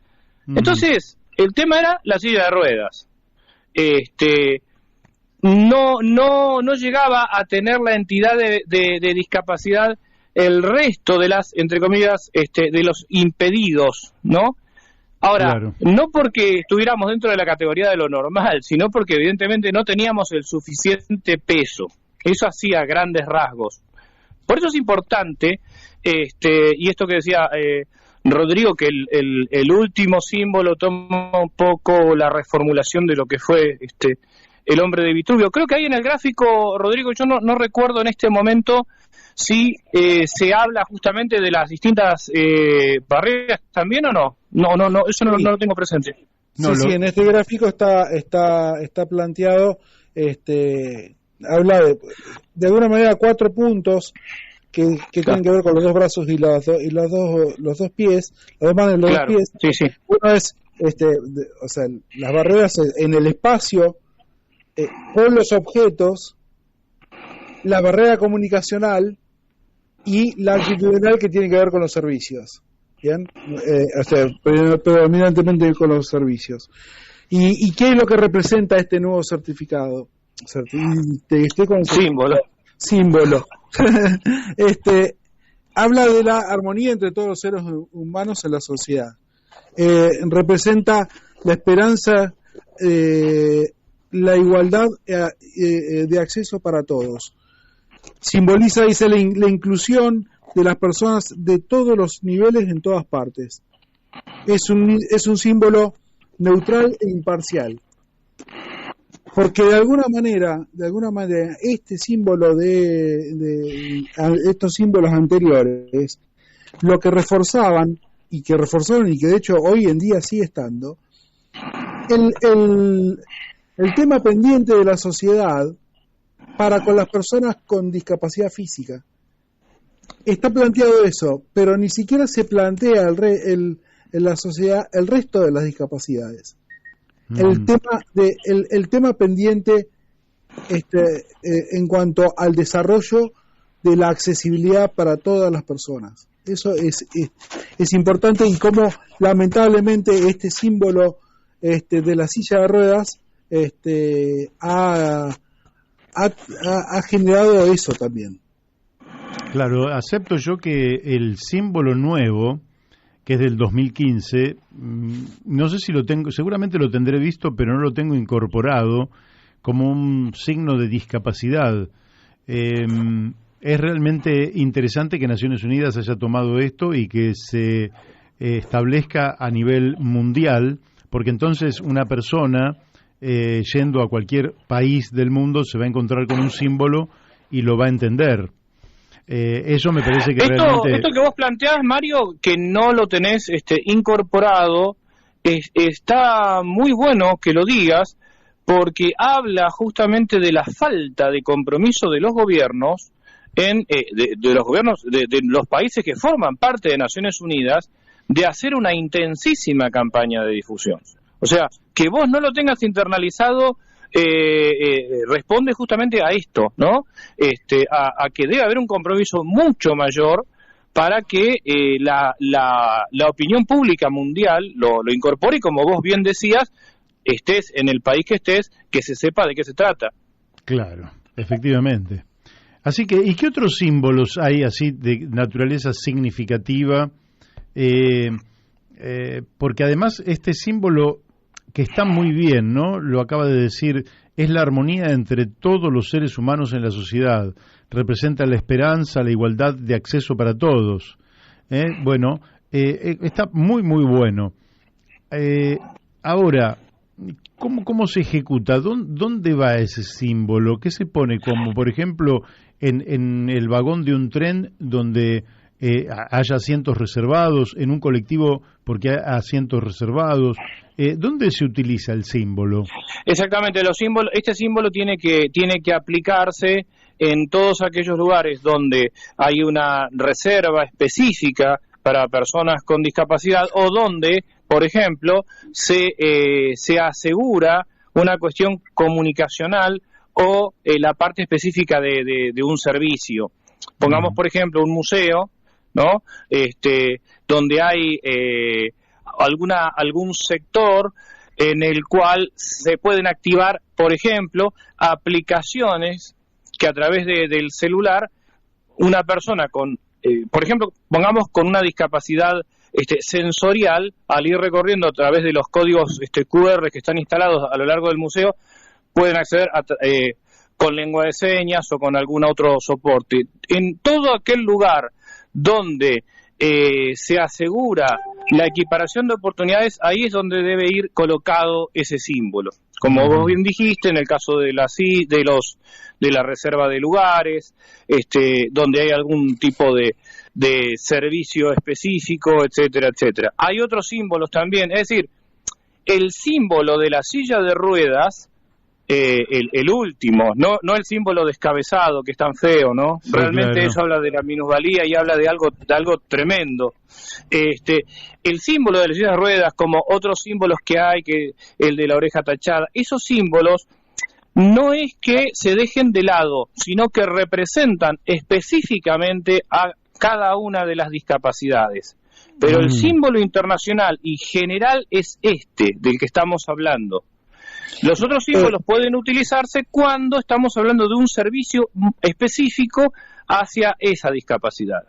Entonces, el tema era la silla de ruedas. No llegaba a tener la entidad de discapacidad el resto de las, entre comillas, de los impedidos, ¿no? Ahora, claro, no porque estuviéramos dentro de la categoría de lo normal, sino porque evidentemente no teníamos el suficiente peso. Eso hacía grandes rasgos. Por eso es importante, y esto que decía Rodrigo, que el último símbolo toma un poco la reformulación de lo que fue el hombre de Vitruvio. Creo que ahí en el gráfico, Rodrigo, yo no recuerdo en este momento si se habla justamente de las distintas barreras también o no. No, eso no lo tengo presente. Sí, en este gráfico está planteado, habla de alguna manera 4 puntos que tienen que ver con los dos brazos y los dos pies, las dos manos y los dos pies. Sí. Uno es, las barreras en el espacio, con los objetos, la barrera comunicacional y la actitudinal, que tiene que ver con los servicios. ¿Bien? Predominantemente con los servicios. ¿Y qué es lo que representa este nuevo certificado? Símbolo. Habla de la armonía entre todos los seres humanos en la sociedad. Representa la esperanza, la igualdad de acceso para todos. Simboliza, dice, la inclusión de las personas de todos los niveles en todas partes. Es un símbolo neutral e imparcial. Porque de alguna manera, este símbolo de estos símbolos anteriores lo que reforzaban y que de hecho hoy en día sigue estando, el tema pendiente de la sociedad para con las personas con discapacidad física. Está planteado eso, pero ni siquiera se plantea en la sociedad el resto de las discapacidades. El tema pendiente en cuanto al desarrollo de la accesibilidad para todas las personas. Eso es importante, y cómo lamentablemente este símbolo de la silla de ruedas ha generado eso también. Claro, acepto yo que el símbolo nuevo, que es del 2015, no sé si lo tengo, seguramente lo tendré visto, pero no lo tengo incorporado como un signo de discapacidad. Es realmente interesante que Naciones Unidas haya tomado esto y que se establezca a nivel mundial, porque entonces una persona yendo a cualquier país del mundo se va a encontrar con un símbolo y lo va a entender. Eso me parece que realmente... Esto que vos planteás, Mario, que no lo tenés incorporado, está muy bueno que lo digas, porque habla justamente de la falta de compromiso de los gobiernos, de los gobiernos de los países que forman parte de Naciones Unidas, de hacer una intensísima campaña de difusión. O sea, que vos no lo tengas internalizado responde justamente a esto, ¿no? A que debe haber un compromiso mucho mayor para que la opinión pública mundial lo incorpore, y como vos bien decías, estés en el país que estés, que se sepa de qué se trata. Claro, efectivamente. Así que, ¿y qué otros símbolos hay así de naturaleza significativa? Porque además este símbolo, que está muy bien, ¿no? Lo acaba de decir, es la armonía entre todos los seres humanos en la sociedad. Representa la esperanza, la igualdad de acceso para todos. Bueno, está muy, muy bueno. Ahora, ¿cómo se ejecuta? ¿Dónde va ese símbolo? ¿Qué se pone? Como, por ejemplo, en el vagón de un tren donde haya asientos reservados, en un colectivo porque hay asientos reservados. ¿Dónde se utiliza el símbolo? Exactamente, este símbolo tiene que aplicarse en todos aquellos lugares donde hay una reserva específica para personas con discapacidad, o donde, por ejemplo, se asegura una cuestión comunicacional o la parte específica de un servicio. Pongamos, por ejemplo, un museo, ¿no? Donde hay algún sector en el cual se pueden activar, por ejemplo, aplicaciones que a través del celular una persona con, por ejemplo, pongamos con una discapacidad sensorial, al ir recorriendo a través de los códigos QR que están instalados a lo largo del museo, pueden acceder con lengua de señas o con algún otro soporte. En todo aquel lugar donde se asegura la equiparación de oportunidades, ahí es donde debe ir colocado ese símbolo. Como vos bien dijiste, en el caso de la reserva de lugares, donde hay algún tipo de servicio específico, etcétera, etcétera. Hay otros símbolos también, es decir, el símbolo de la silla de ruedas, el último, no el símbolo descabezado que es tan feo, ¿no? Sí, realmente claro. Eso habla de la minusvalía y habla de algo tremendo. El símbolo de la silla de ruedas, como otros símbolos que hay, que el de la oreja tachada, esos símbolos no es que se dejen de lado, sino que representan específicamente a cada una de las discapacidades. Pero el símbolo internacional y general es del que estamos hablando. Los otros símbolos pueden utilizarse cuando estamos hablando de un servicio específico hacia esa discapacidad.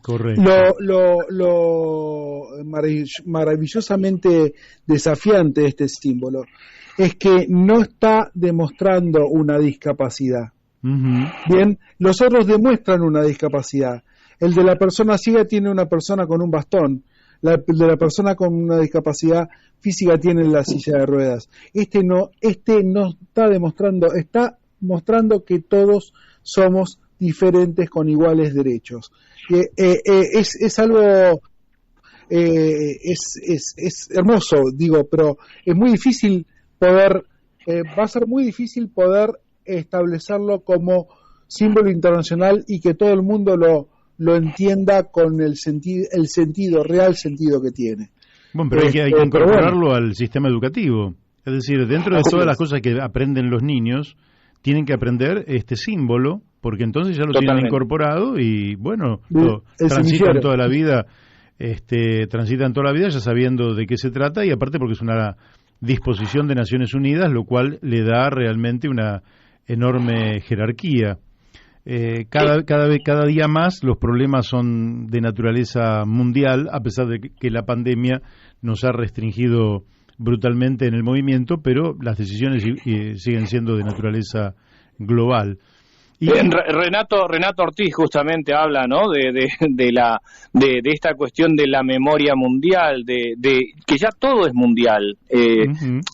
Correcto. Lo maravillosamente desafiante de este símbolo es que no está demostrando una discapacidad. Bien, los otros demuestran una discapacidad. El de la persona ciega tiene una persona con un bastón. El de la persona con una discapacidad física tiene la silla de ruedas. No está demostrando, está mostrando que todos somos diferentes con iguales derechos. Es algo, es hermoso, digo, pero es muy difícil poder, va a ser muy difícil poder establecerlo como símbolo internacional y que todo el mundo lo entienda con el real sentido que tiene. Bueno, pero hay que incorporarlo al sistema educativo. Es decir, dentro de todas las cosas que aprenden los niños, tienen que aprender este símbolo, porque entonces ya lo tienen incorporado y, bueno, transitan toda la vida, ya sabiendo de qué se trata, y aparte porque es una disposición de Naciones Unidas, lo cual le da realmente una enorme jerarquía. Cada día más los problemas son de naturaleza mundial, a pesar de que la pandemia nos ha restringido brutalmente en el movimiento, pero las decisiones siguen siendo de naturaleza global. Y Renato Ortiz justamente habla, ¿no?, de esta cuestión de la memoria mundial, de que ya todo es mundial,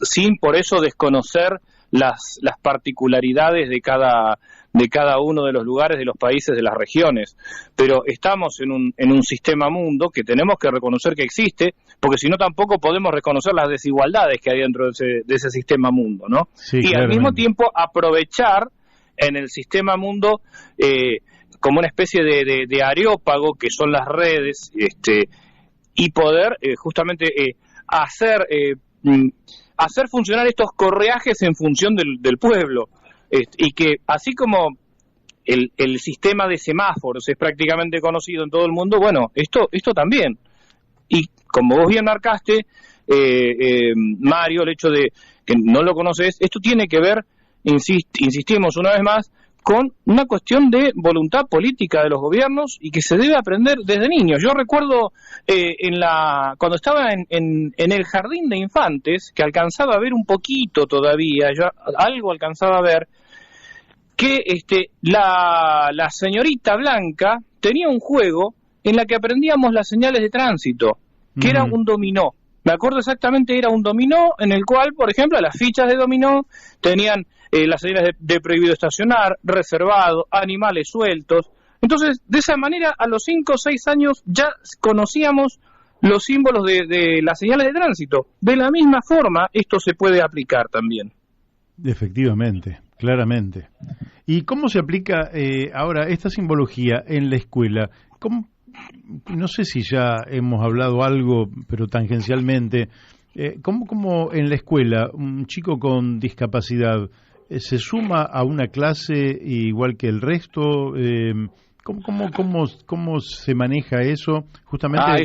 sin por eso desconocer las particularidades de cada uno de los lugares, de los países, de las regiones. Pero estamos en un sistema mundo que tenemos que reconocer que existe, porque si no tampoco podemos reconocer las desigualdades que hay dentro de ese sistema mundo, ¿no? Sí, y al mismo tiempo aprovechar en el sistema mundo como una especie de areópago que son las redes, y poder justamente hacer funcionar estos correajes en función del pueblo, y que así como el sistema de semáforos es prácticamente conocido en todo el mundo, bueno, esto también. Y como vos bien marcaste, Mario, el hecho de que no lo conoces, esto tiene que ver, insistimos una vez más, con una cuestión de voluntad política de los gobiernos y que se debe aprender desde niños. Yo recuerdo cuando estaba en el jardín de infantes, que alcanzaba a ver un poquito todavía, yo algo alcanzaba a ver, que la señorita Blanca tenía un juego en la que aprendíamos las señales de tránsito, que era un dominó. Me acuerdo exactamente, era un dominó en el cual, por ejemplo, las fichas de dominó tenían las señales de prohibido estacionar, reservado, animales sueltos. Entonces, de esa manera, a los 5 o 6 años ya conocíamos los símbolos de las señales de tránsito. De la misma forma, esto se puede aplicar también. Efectivamente, claramente. ¿Y cómo se aplica ahora esta simbología en la escuela? No sé si ya hemos hablado algo, pero tangencialmente. ¿Cómo en la escuela un chico con discapacidad se suma a una clase igual que el resto? ¿Cómo se maneja eso? Justamente.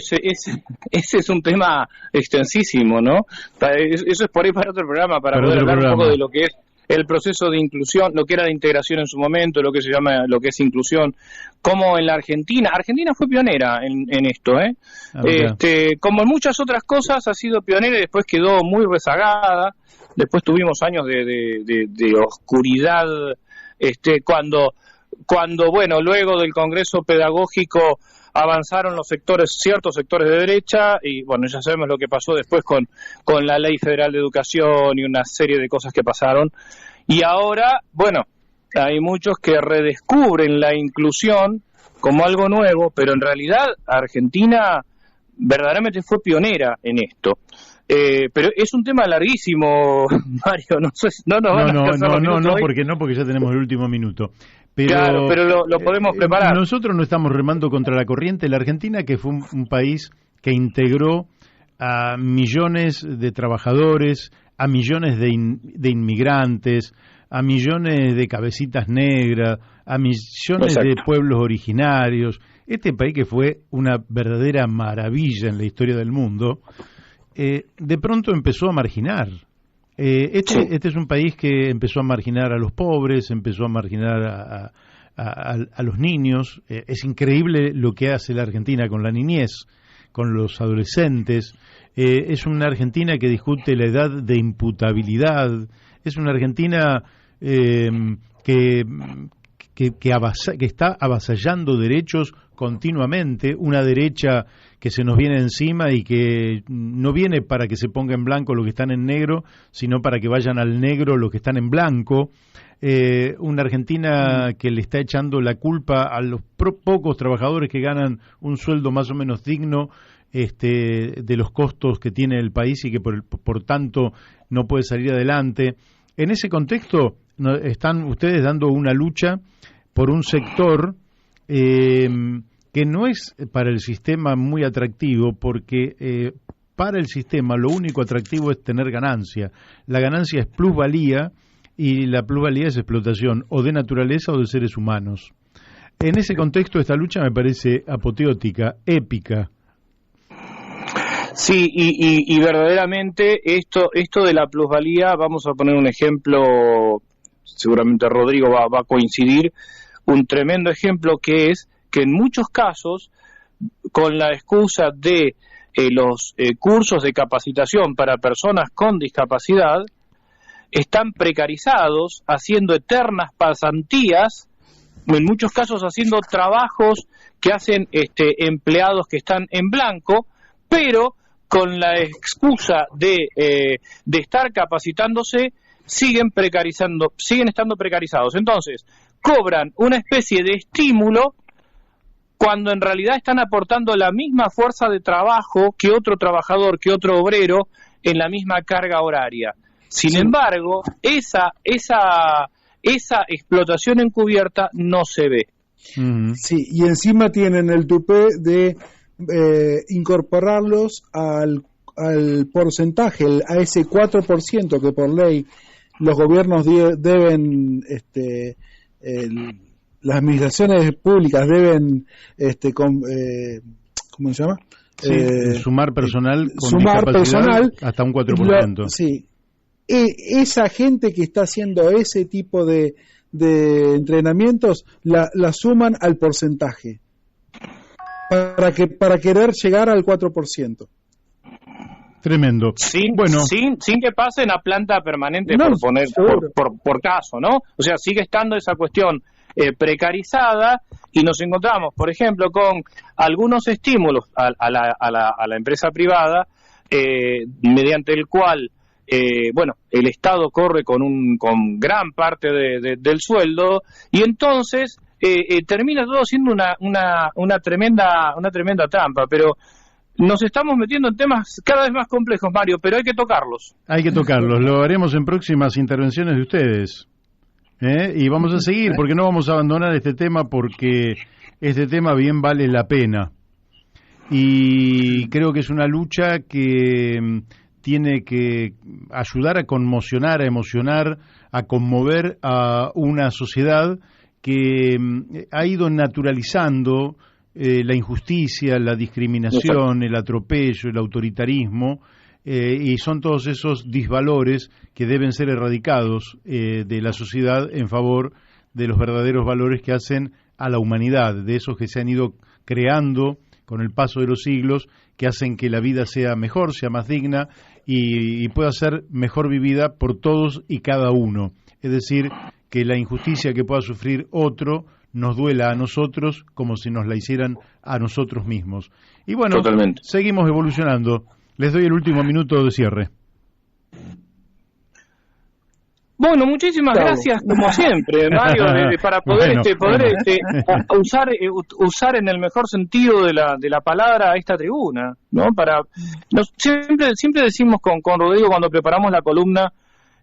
Ese es un tema extensísimo, ¿no? Eso es por ahí para otro programa, para poder hablar un poco de lo que es el proceso de inclusión, lo que era la integración en su momento, lo que se llama, lo que es inclusión, como en la Argentina fue pionera en esto, como en muchas otras cosas ha sido pionera y después quedó muy rezagada. Después tuvimos años de oscuridad, cuando bueno, luego del Congreso Pedagógico avanzaron ciertos sectores de derecha, y bueno, ya sabemos lo que pasó después con la Ley Federal de Educación y una serie de cosas que pasaron. Y ahora, bueno, hay muchos que redescubren la inclusión como algo nuevo, pero en realidad Argentina verdaderamente fue pionera en esto. Pero es un tema larguísimo, Mario, no sé, porque ya tenemos el último minuto. Pero lo podemos preparar. Nosotros no estamos remando contra la corriente. La Argentina, que fue un país que integró a millones de trabajadores, a millones de inmigrantes, a millones de cabecitas negras, a millones de pueblos originarios. Este país que fue una verdadera maravilla en la historia del mundo, de pronto empezó a marginar. Este es un país que empezó a marginar a los pobres, empezó a marginar a los niños. Es increíble lo que hace la Argentina con la niñez, con los adolescentes. Es una Argentina que discute la edad de imputabilidad. Es una Argentina que que está avasallando derechos continuamente, una derecha que se nos viene encima y que no viene para que se ponga en blanco los que están en negro, sino para que vayan al negro los que están en blanco. Una Argentina que le está echando la culpa a los pocos trabajadores que ganan un sueldo más o menos digno de los costos que tiene el país y que por tanto no puede salir adelante. En ese contexto están ustedes dando una lucha por un sector que no es para el sistema muy atractivo, porque para el sistema lo único atractivo es tener ganancia. La ganancia es plusvalía y la plusvalía es explotación o de naturaleza o de seres humanos. En ese contexto esta lucha me parece apoteótica, épica. Sí, y verdaderamente esto de la plusvalía, vamos a poner un ejemplo, seguramente Rodrigo va a coincidir, un tremendo ejemplo que es que en muchos casos, con la excusa de los cursos de capacitación para personas con discapacidad, están precarizados, haciendo eternas pasantías, en muchos casos haciendo trabajos que hacen empleados que están en blanco, pero con la excusa de estar capacitándose, siguen estando precarizados. Entonces, cobran una especie de estímulo cuando en realidad están aportando la misma fuerza de trabajo que otro trabajador, que otro obrero, en la misma carga horaria. Sin embargo, esa explotación encubierta no se ve. Sí, y encima tienen el tupé de incorporarlos al porcentaje, a ese 4% que por ley los gobiernos deben, las administraciones públicas deben, ¿cómo se llama? Sumar personal con discapacidad hasta un 4%. Sí. Esa gente que está haciendo ese tipo de entrenamientos la suman al porcentaje para querer llegar al 4%. Tremendo. Sin que pasen a planta permanente, por caso, ¿no? O sea, sigue estando esa cuestión precarizada, y nos encontramos, por ejemplo, con algunos estímulos a la empresa privada, mediante el cual el Estado corre con gran parte del sueldo, y entonces termina todo siendo una tremenda trampa. Pero nos estamos metiendo en temas cada vez más complejos, Mario, pero hay que tocarlos. Hay que tocarlos, lo haremos en próximas intervenciones de ustedes. Y vamos a seguir, porque no vamos a abandonar este tema, porque este tema bien vale la pena. Y creo que es una lucha que tiene que ayudar a conmocionar, a emocionar, a conmover a una sociedad que ha ido naturalizando la injusticia, la discriminación, el atropello, el autoritarismo, y son todos esos disvalores que deben ser erradicados de la sociedad en favor de los verdaderos valores que hacen a la humanidad, de esos que se han ido creando con el paso de los siglos, que hacen que la vida sea mejor, sea más digna y pueda ser mejor vivida por todos y cada uno. Es decir, que la injusticia que pueda sufrir otro nos duela a nosotros como si nos la hicieran a nosotros mismos. Y bueno, totalmente. Seguimos evolucionando. Les doy el último minuto de cierre. Bueno, muchísimas gracias, como siempre, Mario, para poder, usar en el mejor sentido de la palabra esta tribuna, ¿no? Siempre decimos con Rodrigo cuando preparamos la columna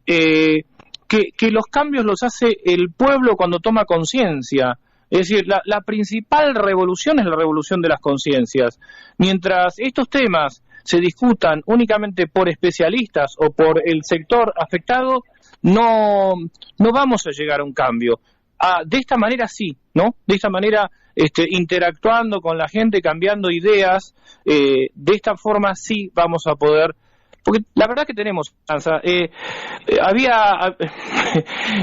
que los cambios los hace el pueblo cuando toma conciencia. Es decir, la principal revolución es la revolución de las conciencias. Mientras estos temas se discutan únicamente por especialistas o por el sector afectado, no vamos a llegar a un cambio. De esta manera sí, ¿no? De esta manera, interactuando con la gente, cambiando ideas, de esta forma sí vamos a poder. Porque la verdad que tenemos chance.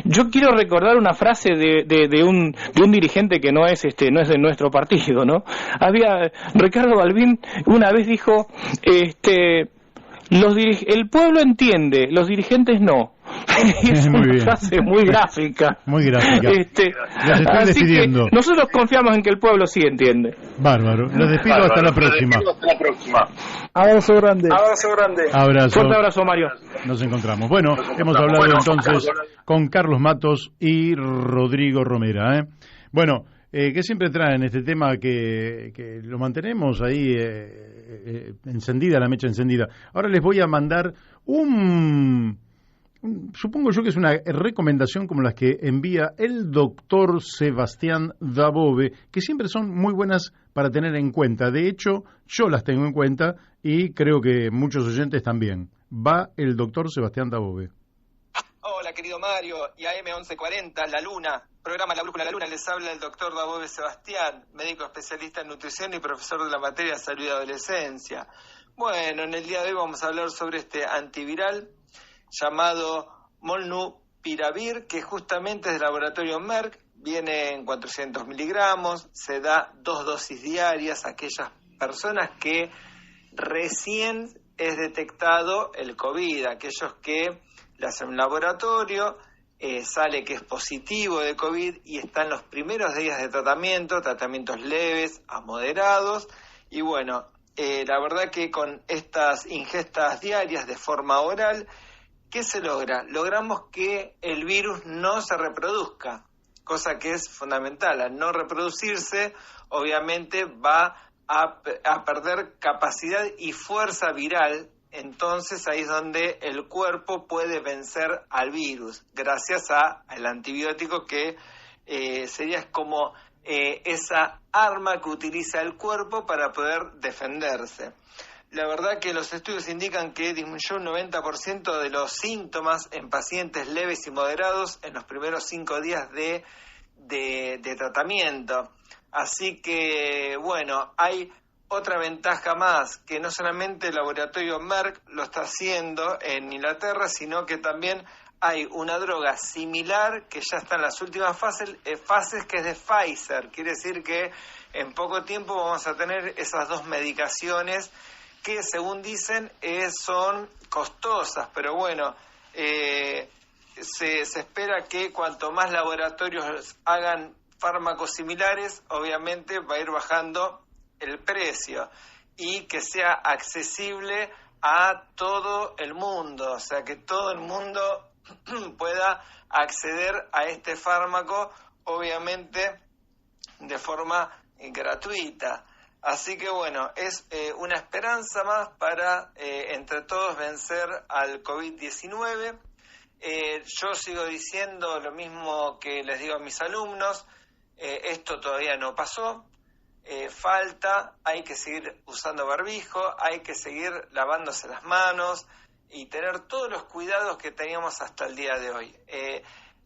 Yo quiero recordar una frase de un dirigente que no es de nuestro partido, ¿no? Ricardo Balbín una vez dijo, el pueblo entiende, los dirigentes no. Es una frase muy gráfica. Muy gráfica. Los estoy despidiendo. Nosotros confiamos en que el pueblo sí entiende. Bárbaro. Los despido hasta la próxima. Abrazo grande. Abrazo. Fuerte abrazo, Mario. Nos encontramos. Bueno, hemos hablado entonces con Carlos Matos y Rodrigo Romera. Bueno, que siempre traen este tema que lo mantenemos ahí encendida, la mecha encendida. Ahora les voy a mandar supongo yo que es una recomendación como las que envía el doctor Sebastián Dabove, que siempre son muy buenas para tener en cuenta. De hecho, yo las tengo en cuenta y creo que muchos oyentes también. Va el doctor Sebastián Dabove. Hola, querido Mario, y AM1140, La Luna, programa La Brújula de la Luna, les habla el doctor Dabove Sebastián, médico especialista en nutrición y profesor de la materia de salud y adolescencia. Bueno, en el día de hoy vamos a hablar sobre este antiviral llamado Molnupiravir, que justamente es del laboratorio Merck, viene en 400 miligramos, se da 2 dosis diarias a aquellas personas que recién es detectado el COVID, aquellos que le hacen un laboratorio, sale que es positivo de COVID y están los primeros días de tratamientos leves a moderados, y bueno, la verdad que con estas ingestas diarias de forma oral, ¿qué se logra? Logramos que el virus no se reproduzca, cosa que es fundamental. Al no reproducirse, obviamente va a perder capacidad y fuerza viral, entonces ahí es donde el cuerpo puede vencer al virus, gracias al antibiótico que sería como esa arma que utiliza el cuerpo para poder defenderse. La verdad que los estudios indican que disminuyó un 90% de los síntomas en pacientes leves y moderados en los primeros 5 días de tratamiento. Así que, bueno, hay otra ventaja más, que no solamente el laboratorio Merck lo está haciendo en Inglaterra, sino que también hay una droga similar que ya está en las últimas fases que es de Pfizer. Quiere decir que en poco tiempo vamos a tener esas 2 medicaciones que, según dicen, son costosas, pero bueno, se espera que cuanto más laboratorios hagan fármacos similares, obviamente va a ir bajando el precio y que sea accesible a todo el mundo, o sea, que todo el mundo pueda acceder a este fármaco, obviamente de forma gratuita. Así que bueno, es una esperanza más para entre todos vencer al COVID-19. Yo sigo diciendo lo mismo que les digo a mis alumnos, esto todavía no pasó, hay que seguir usando barbijo, hay que seguir lavándose las manos y tener todos los cuidados que teníamos hasta el día de hoy.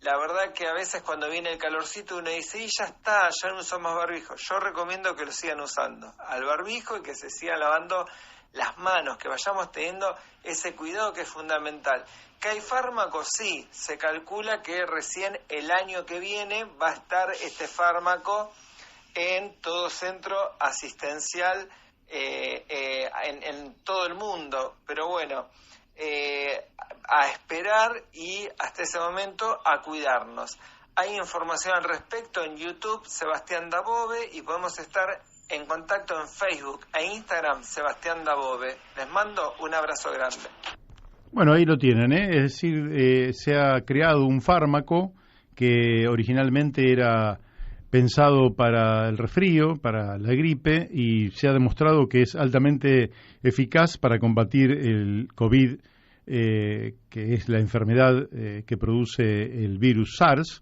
La verdad que a veces cuando viene el calorcito uno dice, y ya está, ya no usamos barbijo. Yo recomiendo que lo sigan usando al barbijo y que se sigan lavando las manos, que vayamos teniendo ese cuidado que es fundamental. ¿Que hay fármacos? Sí, se calcula que recién el año que viene va a estar este fármaco en todo centro asistencial en todo el mundo, pero bueno, a esperar y hasta ese momento a cuidarnos. Hay información al respecto en YouTube, Sebastián Dabove, y podemos estar en contacto en Facebook e Instagram, Sebastián Dabove. Les mando un abrazo grande. Bueno, ahí lo tienen, es decir, se ha creado un fármaco que originalmente era pensado para el resfrío, para la gripe, y se ha demostrado que es altamente eficaz para combatir el COVID, que es la enfermedad que produce el virus SARS,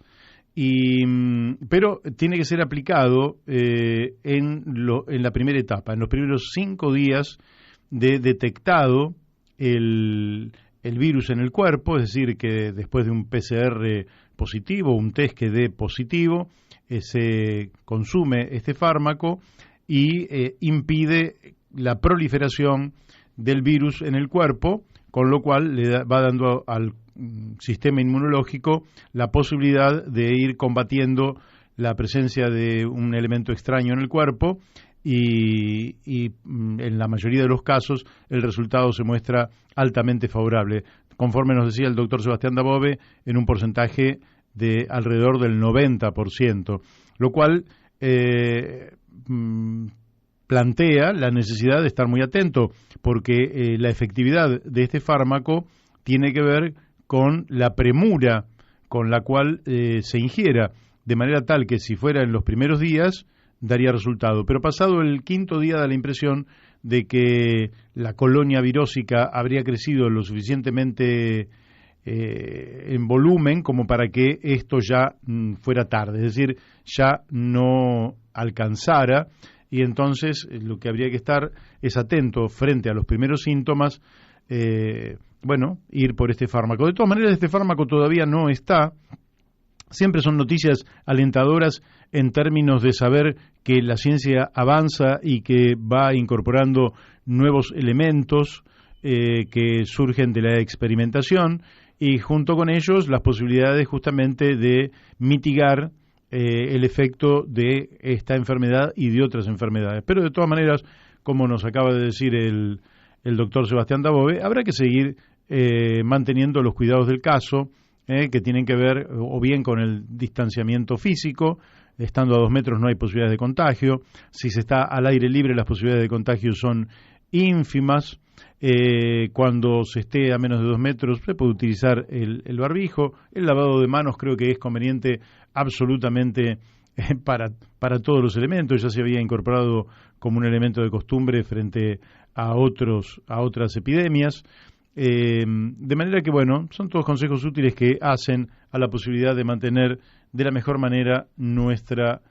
pero tiene que ser aplicado en la primera etapa, en los primeros 5 días de detectado el virus en el cuerpo, es decir, que después de un PCR positivo, un test que dé positivo, se consume este fármaco y impide la proliferación del virus en el cuerpo, con lo cual le va dando al sistema inmunológico la posibilidad de ir combatiendo la presencia de un elemento extraño en el cuerpo y en la mayoría de los casos el resultado se muestra altamente favorable, conforme nos decía el doctor Sebastián Dabove, en un porcentaje de alrededor del 90%, lo cual plantea la necesidad de estar muy atento, porque la efectividad de este fármaco tiene que ver con la premura con la cual se ingiera, de manera tal que si fuera en los primeros días daría resultado, pero pasado el quinto día da la impresión de que la colonia virósica habría crecido lo suficientemente en volumen como para que esto ya fuera tarde, es decir, ya no alcanzara, y entonces lo que habría que estar es atento frente a los primeros síntomas, ir por este fármaco. De todas maneras, este fármaco todavía no está. Siempre son noticias alentadoras en términos de saber que la ciencia avanza y que va incorporando nuevos elementos que surgen de la experimentación, y junto con ellos las posibilidades justamente de mitigar el efecto de esta enfermedad y de otras enfermedades. Pero de todas maneras, como nos acaba de decir el doctor Sebastián Dabove, habrá que seguir manteniendo los cuidados del caso, que tienen que ver o bien con el distanciamiento físico. Estando a 2 metros no hay posibilidades de contagio. Si se está al aire libre, las posibilidades de contagio son ínfimas. Cuando se esté a menos de 2 metros se puede utilizar el barbijo. El lavado de manos creo que es conveniente absolutamente para todos los elementos. Ya se había incorporado como un elemento de costumbre frente a otras epidemias. De manera que, son todos consejos útiles que hacen a la posibilidad de mantener de la mejor manera nuestra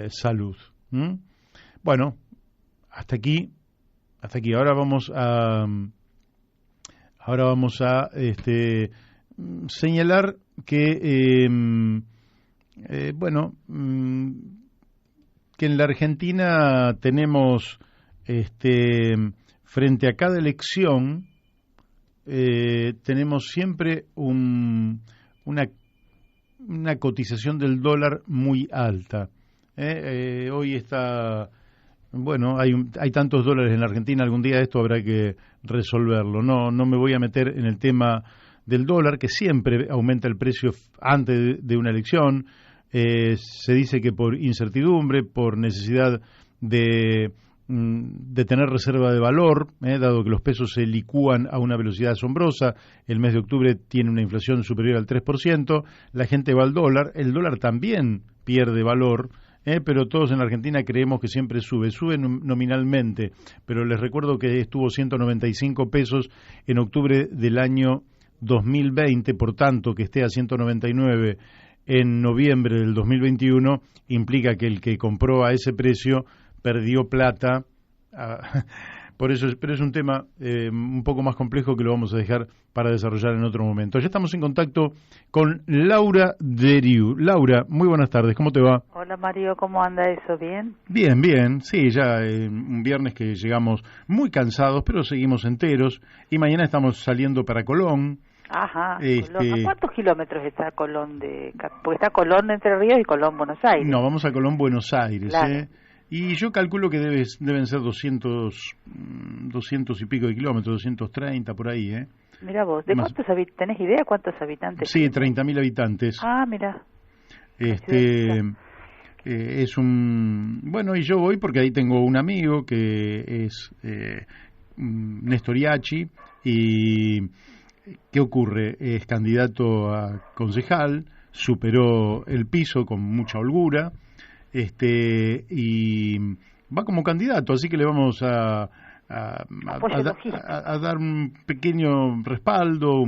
salud. Bueno, hasta aquí. Ahora vamos a señalar que que en la Argentina tenemos frente a cada elección tenemos siempre una cotización del dólar muy alta. Hoy está, hay tantos dólares en la Argentina, algún día esto habrá que resolverlo. No me voy a meter en el tema del dólar, que siempre aumenta el precio antes de una elección. Se dice que por incertidumbre, por necesidad de tener reserva de valor, dado que los pesos se licúan a una velocidad asombrosa. El mes de octubre tiene una inflación superior al 3%, la gente va al dólar, el dólar también pierde valor, pero todos en la Argentina creemos que siempre sube nominalmente, pero les recuerdo que estuvo 195 pesos en octubre del año 2020, por tanto que esté a 199 en noviembre del 2021 implica que el que compró a ese precio perdió plata. Pero es un tema un poco más complejo que lo vamos a dejar para desarrollar en otro momento. Ya estamos en contacto con Laura Deriu. Laura, muy buenas tardes, ¿cómo te va? Hola Mario, ¿cómo anda eso? ¿Bien? Bien, sí, ya un viernes que llegamos muy cansados, pero seguimos enteros, y mañana estamos saliendo para Colón. Ajá, Colón. ¿A cuántos kilómetros está Colón porque está Colón de Entre Ríos y Colón Buenos Aires? No, vamos a Colón Buenos Aires, claro. Y yo calculo que deben ser 200 y pico de kilómetros, 230 por ahí, Mira vos, ¿tenés idea cuántos habitantes? Sí, 30.000 habitantes. Ah, mira. Es y yo voy porque ahí tengo un amigo que es Néstor Iachi, y ¿qué ocurre? Es candidato a concejal, superó el piso con mucha holgura, y va como candidato, así que le vamos a dar un pequeño respaldo,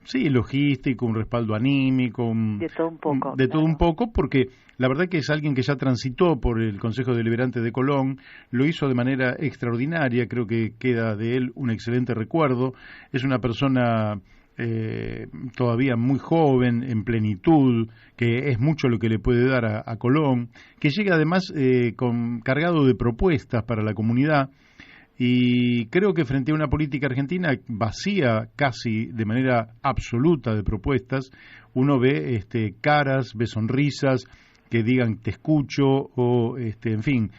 sí, logístico, un respaldo anímico, de todo un poco. Todo un poco, porque la verdad que es alguien que ya transitó por el Consejo Deliberante de Colón, lo hizo de manera extraordinaria, creo que queda de él un excelente recuerdo. Es una persona todavía muy joven, en plenitud, que es mucho lo que le puede dar a Colón, que llega además cargado de propuestas para la comunidad. Y creo que frente a una política argentina vacía casi de manera absoluta de propuestas, uno ve caras, ve sonrisas, que digan te escucho o, en fin,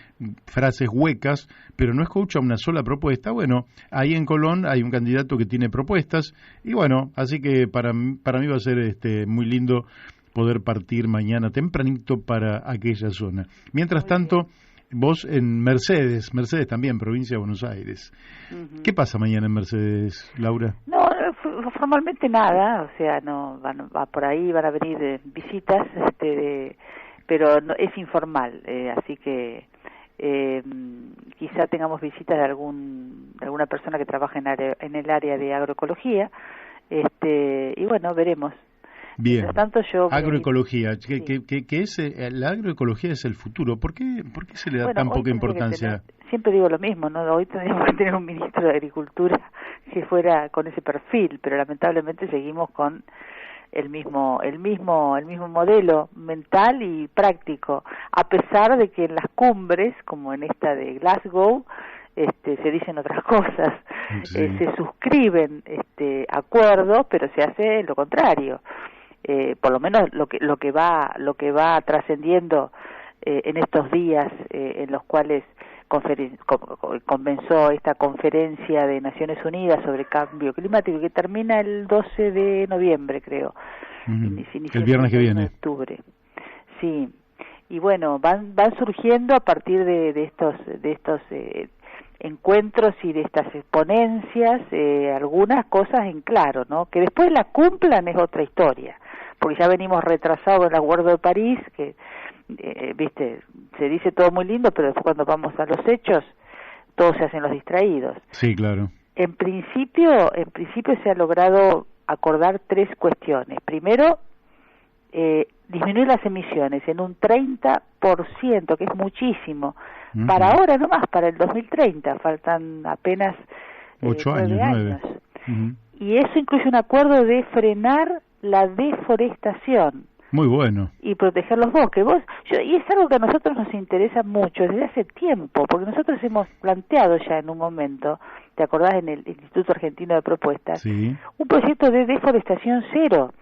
frases huecas, pero no escucha una sola propuesta. Bueno, ahí en Colón hay un candidato que tiene propuestas y bueno, así que para mí va a ser muy lindo poder partir mañana tempranito para aquella zona. Mientras tanto, vos en Mercedes también, provincia de Buenos Aires. Uh-huh. ¿Qué pasa mañana en Mercedes, Laura? No, formalmente nada, o sea, no va por ahí, van a venir visitas, pero no, es informal, así que quizá tengamos visitas de alguna persona que trabaja en el área de agroecología, y bueno, veremos. Bien. Mientras tanto, agroecología, que es la agroecología es el futuro. ¿Por qué se le da tan poca importancia? Siempre digo lo mismo, ¿no? Hoy tendríamos que tener un ministro de Agricultura que fuera con ese perfil, pero lamentablemente seguimos con el mismo modelo mental y práctico, a pesar de que en las cumbres, como en esta de Glasgow, se dicen otras cosas, sí. Se suscriben acuerdos, pero se hace lo contrario. Por lo menos lo que va trascendiendo en estos días en los cuales comenzó esta conferencia de Naciones Unidas sobre cambio climático, que termina el 12 de noviembre, creo. El viernes que viene. Octubre. Sí. Y bueno, van surgiendo a partir de estos encuentros y de estas ponencias algunas cosas en claro, ¿no? Que después la cumplan es otra historia, porque ya venimos retrasados en el Acuerdo de París, que viste, se dice todo muy lindo, pero después cuando vamos a los hechos todos se hacen los distraídos. Sí, claro. En principio se ha logrado acordar 3 cuestiones. Primero, disminuir las emisiones en un 30%, que es muchísimo. Uh-huh. Para ahora nomás, para el 2030, faltan apenas 8 años. Uh-huh. Y eso incluye un acuerdo de frenar la deforestación. Muy bueno. Y proteger los bosques. Y es algo que a nosotros nos interesa mucho desde hace tiempo, porque nosotros hemos planteado ya en un momento, ¿te acordás? En el Instituto Argentino de Propuestas, sí. Un proyecto de deforestación cero,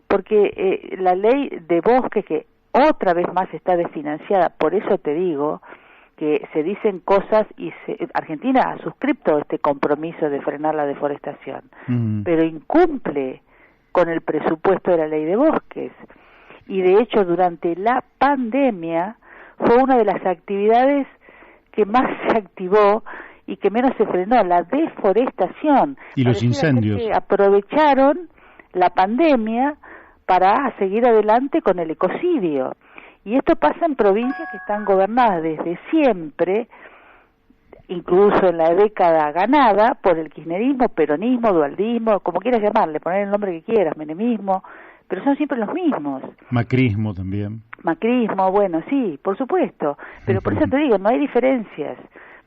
porque la ley de bosques, que otra vez más está desfinanciada, por eso te digo que se dicen cosas y Argentina ha suscrito este compromiso de frenar la deforestación, pero incumple con el presupuesto de la ley de bosques. Y de hecho, durante la pandemia fue una de las actividades que más se activó y que menos se frenó, la deforestación. Y los incendios. Que aprovecharon la pandemia para seguir adelante con el ecocidio. Y esto pasa en provincias que están gobernadas desde siempre, incluso en la década ganada, por el kirchnerismo, peronismo, dualdismo, como quieras llamarle, poner el nombre que quieras, menemismo, pero son siempre los mismos. Macrismo también. Macrismo, bueno, sí, por supuesto, pero por eso te digo, no hay diferencias,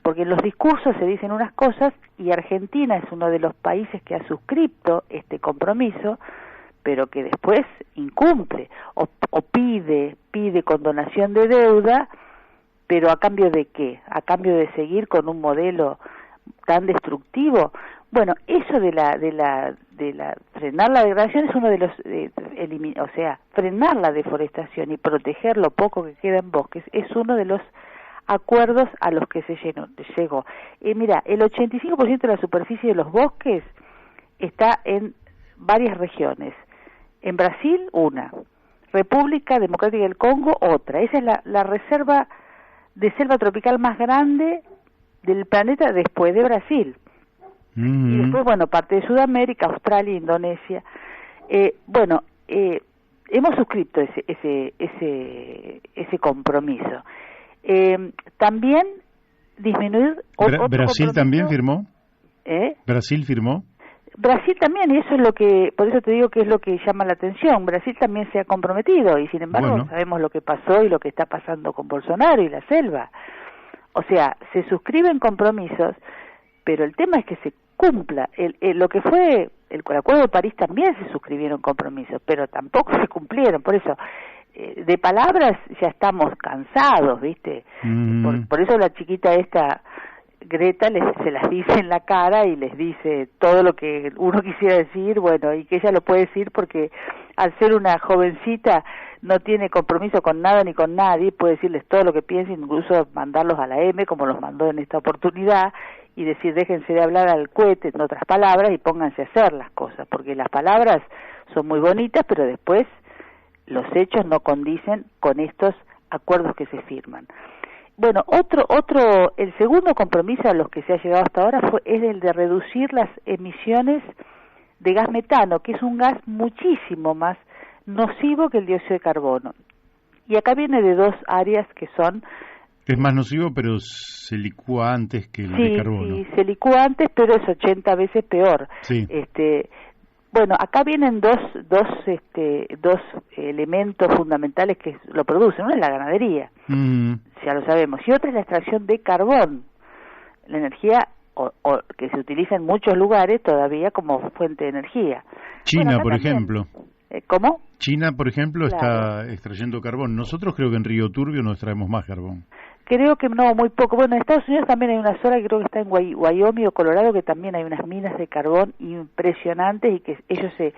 porque en los discursos se dicen unas cosas y Argentina es uno de los países que ha suscrito este compromiso, pero que después incumple o pide condonación de deuda, pero ¿a cambio de qué? ¿A cambio de seguir con un modelo tan destructivo? Bueno, eso de la frenar la degradación es uno de los frenar la deforestación y proteger lo poco que queda en bosques es uno de los acuerdos a los que se llegó. Mira, el 85% de la superficie de los bosques está en varias regiones. En Brasil, una. República Democrática del Congo, otra. Esa es la reserva de selva tropical más grande del planeta después de Brasil. Y después, bueno, parte de Sudamérica, Australia, Indonesia. Hemos suscrito ese compromiso. También disminuir... ¿Brasil también firmó? ¿Brasil firmó? Brasil también, y eso es lo que, por eso te digo que es lo que llama la atención. Brasil también se ha comprometido y sin embargo sabemos lo que pasó y lo que está pasando con Bolsonaro y la selva. O sea, se suscriben compromisos, pero el tema es que se cumpla. Lo que fue el Acuerdo de París también se suscribieron compromisos, pero tampoco se cumplieron. Por eso, de palabras ya estamos cansados, ¿viste? Por eso la chiquita esta Greta se las dice en la cara y les dice todo lo que uno quisiera decir, bueno, y que ella lo puede decir porque al ser una jovencita no tiene compromiso con nada ni con nadie, puede decirles todo lo que piensa, incluso mandarlos a la M, como los mandó en esta oportunidad, y decir déjense de hablar al cohete, en otras palabras, y pónganse a hacer las cosas, porque las palabras son muy bonitas, pero después los hechos no condicen con estos acuerdos que se firman. Bueno, el segundo compromiso a los que se ha llegado hasta ahora es el de reducir las emisiones de gas metano, que es un gas muchísimo más nocivo que el dióxido de carbono. Y acá viene de dos áreas que son... Es más nocivo, pero se licúa antes que el de carbono. Sí, se licúa antes, pero es 80 veces peor. Sí. Bueno, acá vienen dos elementos fundamentales que lo producen. Uno es la ganadería, ya lo sabemos, y otra es la extracción de carbón, la energía que se utiliza en muchos lugares todavía como fuente de energía. China, por ejemplo. ¿Cómo? China, por ejemplo, está extrayendo carbón. Nosotros creo que en Río Turbio nos extraemos más carbón. Creo que no, muy poco. Bueno, en Estados Unidos también hay una zona que creo que está en Wyoming o Colorado, que también hay unas minas de carbón impresionantes y que ellos se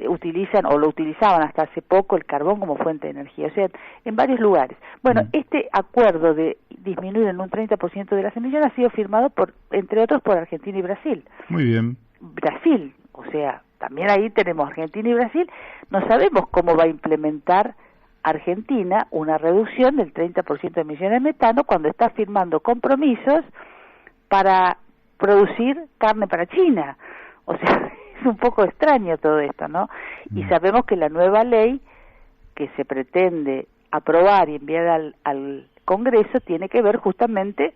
utilizan o lo utilizaban hasta hace poco el carbón como fuente de energía. O sea, en varios lugares. Bueno, este acuerdo de disminuir en un 30% de las emisiones ha sido firmado entre otros por Argentina y Brasil. Muy bien. Brasil, o sea, también ahí tenemos Argentina y Brasil. No sabemos cómo va a implementar Argentina una reducción del 30% de emisiones de metano cuando está firmando compromisos para producir carne para China. O sea, es un poco extraño todo esto, ¿no? Y sabemos que la nueva ley que se pretende aprobar y enviar al Congreso tiene que ver justamente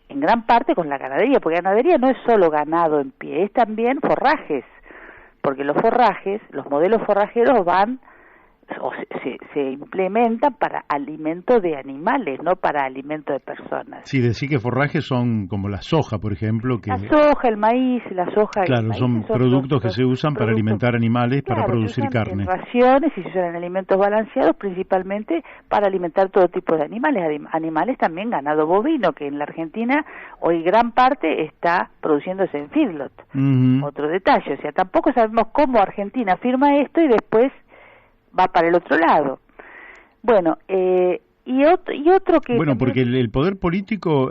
en gran parte con la ganadería, porque la ganadería no es solo ganado en pie, es también forrajes, porque los forrajes, los modelos forrajeros van o se implementan para alimento de animales, no para alimento de personas. Sí, decir que forrajes son como la soja, por ejemplo. La soja, el maíz, la soja... Claro, el maíz, son productos que se usan para alimentar animales, para producir carne. En raciones y se usan en alimentos balanceados, principalmente para alimentar todo tipo de animales. Animales también ganado bovino, que en la Argentina hoy gran parte está produciéndose en feedlot. Otro detalle, o sea, tampoco sabemos cómo Argentina firma esto y después va para el otro lado. Bueno, y otro que... Bueno, porque el poder político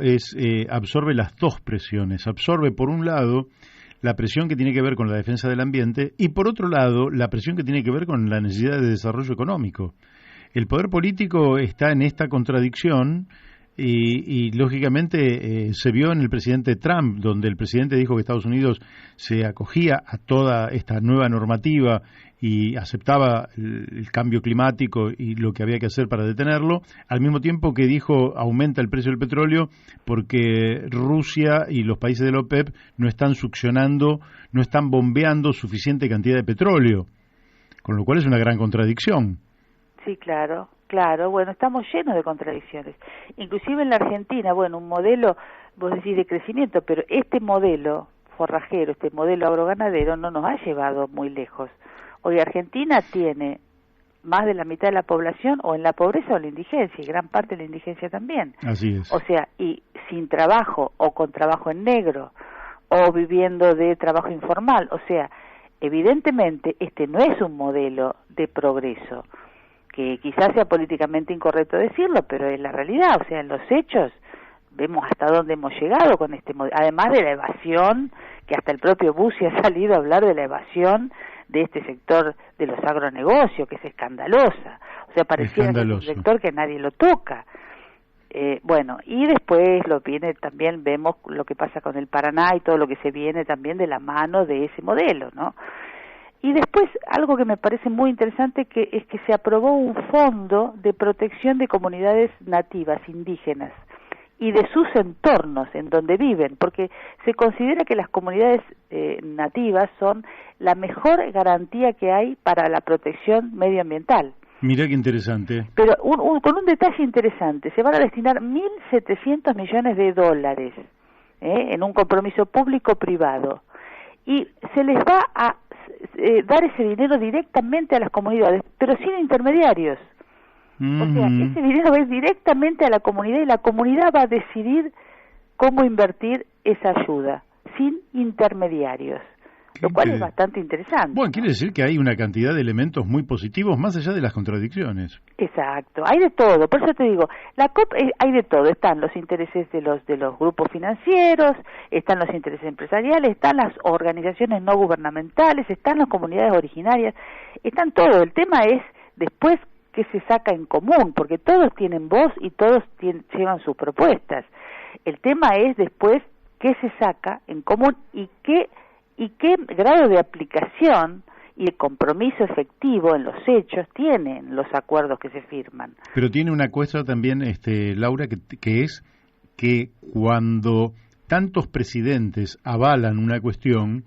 absorbe las dos presiones. Absorbe, por un lado, la presión que tiene que ver con la defensa del ambiente y, por otro lado, la presión que tiene que ver con la necesidad de desarrollo económico. El poder político está en esta contradicción y lógicamente, se vio en el presidente Trump, donde el presidente dijo que Estados Unidos se acogía a toda esta nueva normativa y aceptaba el cambio climático y lo que había que hacer para detenerlo, al mismo tiempo que dijo aumenta el precio del petróleo porque Rusia y los países de la OPEP no están succionando, no están bombeando suficiente cantidad de petróleo, con lo cual es una gran contradicción. Sí, claro, bueno, estamos llenos de contradicciones. Inclusive en la Argentina, bueno, un modelo, vos decís, de crecimiento, pero este modelo forrajero, este modelo agroganadero no nos ha llevado muy lejos. Hoy Argentina tiene más de la mitad de la población o en la pobreza o en la indigencia, y gran parte de la indigencia también. Así es. O sea, y sin trabajo o con trabajo en negro o viviendo de trabajo informal. O sea, evidentemente este no es un modelo de progreso, que quizás sea políticamente incorrecto decirlo, pero es la realidad. O sea, en los hechos vemos hasta dónde hemos llegado con este modelo, además de la evasión, que hasta el propio Bussi ha salido a hablar de la evasión de este sector de los agronegocios, que es escandalosa. O sea, pareciera que es un sector que nadie lo toca. Bueno, y después también vemos lo que pasa con el Paraná y todo lo que se viene también de la mano de ese modelo, ¿no? Y después, algo que me parece muy interesante es que se aprobó un fondo de protección de comunidades nativas, indígenas, y de sus entornos en donde viven, porque se considera que las comunidades nativas son la mejor garantía que hay para la protección medioambiental. Mirá qué interesante. Pero con un detalle interesante, se van a destinar 1.700 millones de dólares en un compromiso público-privado, y se les va a dar ese dinero directamente a las comunidades, pero sin intermediarios. O sea, ese dinero va a ir directamente a la comunidad y la comunidad va a decidir cómo invertir esa ayuda, sin intermediarios, lo cual es bastante interesante. Bueno, quiere decir que hay una cantidad de elementos muy positivos, más allá de las contradicciones. Exacto, hay de todo, por eso te digo, la COP hay de todo, están los intereses de los grupos financieros, están los intereses empresariales, están las organizaciones no gubernamentales, están las comunidades originarias, están todo, el tema es después qué se saca en común, porque todos tienen voz y todos llevan sus propuestas. El tema es después qué se saca en común y qué grado de aplicación y de compromiso efectivo en los hechos tienen los acuerdos que se firman. Pero tiene una cuestión también, Laura, que es que cuando tantos presidentes avalan una cuestión,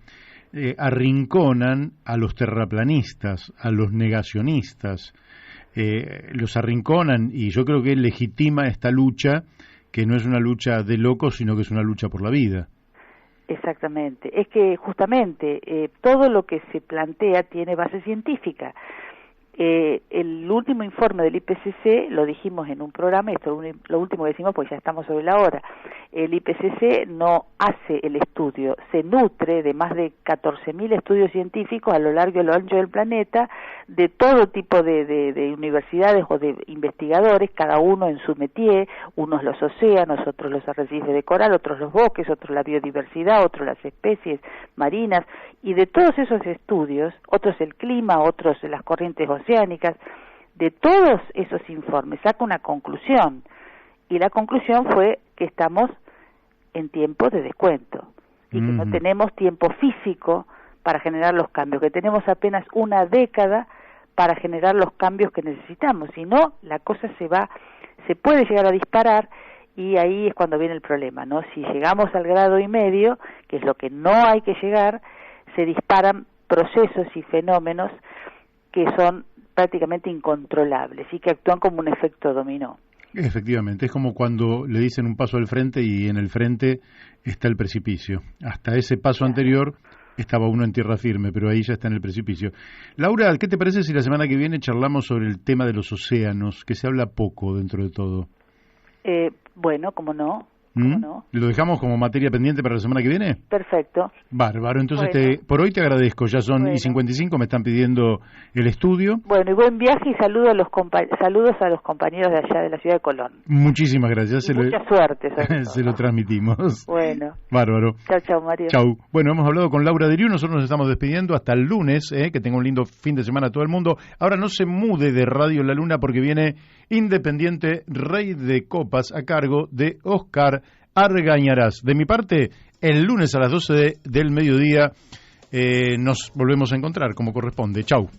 arrinconan a los terraplanistas, a los negacionistas, los arrinconan, y yo creo que legitima esta lucha, que no es una lucha de locos, sino que es una lucha por la vida. Exactamente, es que justamente todo lo que se plantea tiene base científica. El último informe del IPCC, lo dijimos en un programa, esto es lo último que decimos porque ya estamos sobre la hora, el IPCC no hace el estudio, se nutre de más de 14.000 estudios científicos a lo largo y a lo ancho del planeta, de todo tipo de universidades o de investigadores, cada uno en su métier, unos los océanos, otros los arrecifes de coral, otros los bosques, otros la biodiversidad, otros las especies marinas, y de todos esos estudios, otros el clima, otros las corrientes oceánicas, de todos esos informes saca una conclusión, y la conclusión fue que estamos en tiempo de descuento y que no tenemos tiempo físico para generar los cambios, que tenemos apenas una década para generar los cambios que necesitamos, si no la cosa se puede llegar a disparar, y ahí es cuando viene el problema, ¿no? Si llegamos al 1,5 grados, que es lo que no hay que llegar, se disparan procesos y fenómenos que son prácticamente incontrolables y que actúan como un efecto dominó. Efectivamente, es como cuando le dicen un paso al frente y en el frente está el precipicio. Hasta ese paso anterior estaba uno en tierra firme, pero ahí ya está en el precipicio. Laura, ¿qué te parece si la semana que viene charlamos sobre el tema de los océanos, que se habla poco dentro de todo? Bueno, ¿cómo no? ¿No? ¿Lo dejamos como materia pendiente para la semana que viene? Perfecto. Bárbaro, entonces por hoy te agradezco, ya son y 55, me están pidiendo el estudio. Bueno, y buen viaje y saludos a los compañeros de allá de la ciudad de Colón. Muchísimas gracias. Mucha suerte. Se lo transmitimos. Bueno. Bárbaro. Chau, Mario. Chau. Bueno, hemos hablado con Laura Deriu, nosotros nos estamos despidiendo hasta el lunes, que tenga un lindo fin de semana a todo el mundo. Ahora no se mude de Radio La Luna porque viene Independiente Rey de Copas a cargo de Oscar Argañarás. De mi parte, el lunes a las 12 del mediodía nos volvemos a encontrar como corresponde. Chau.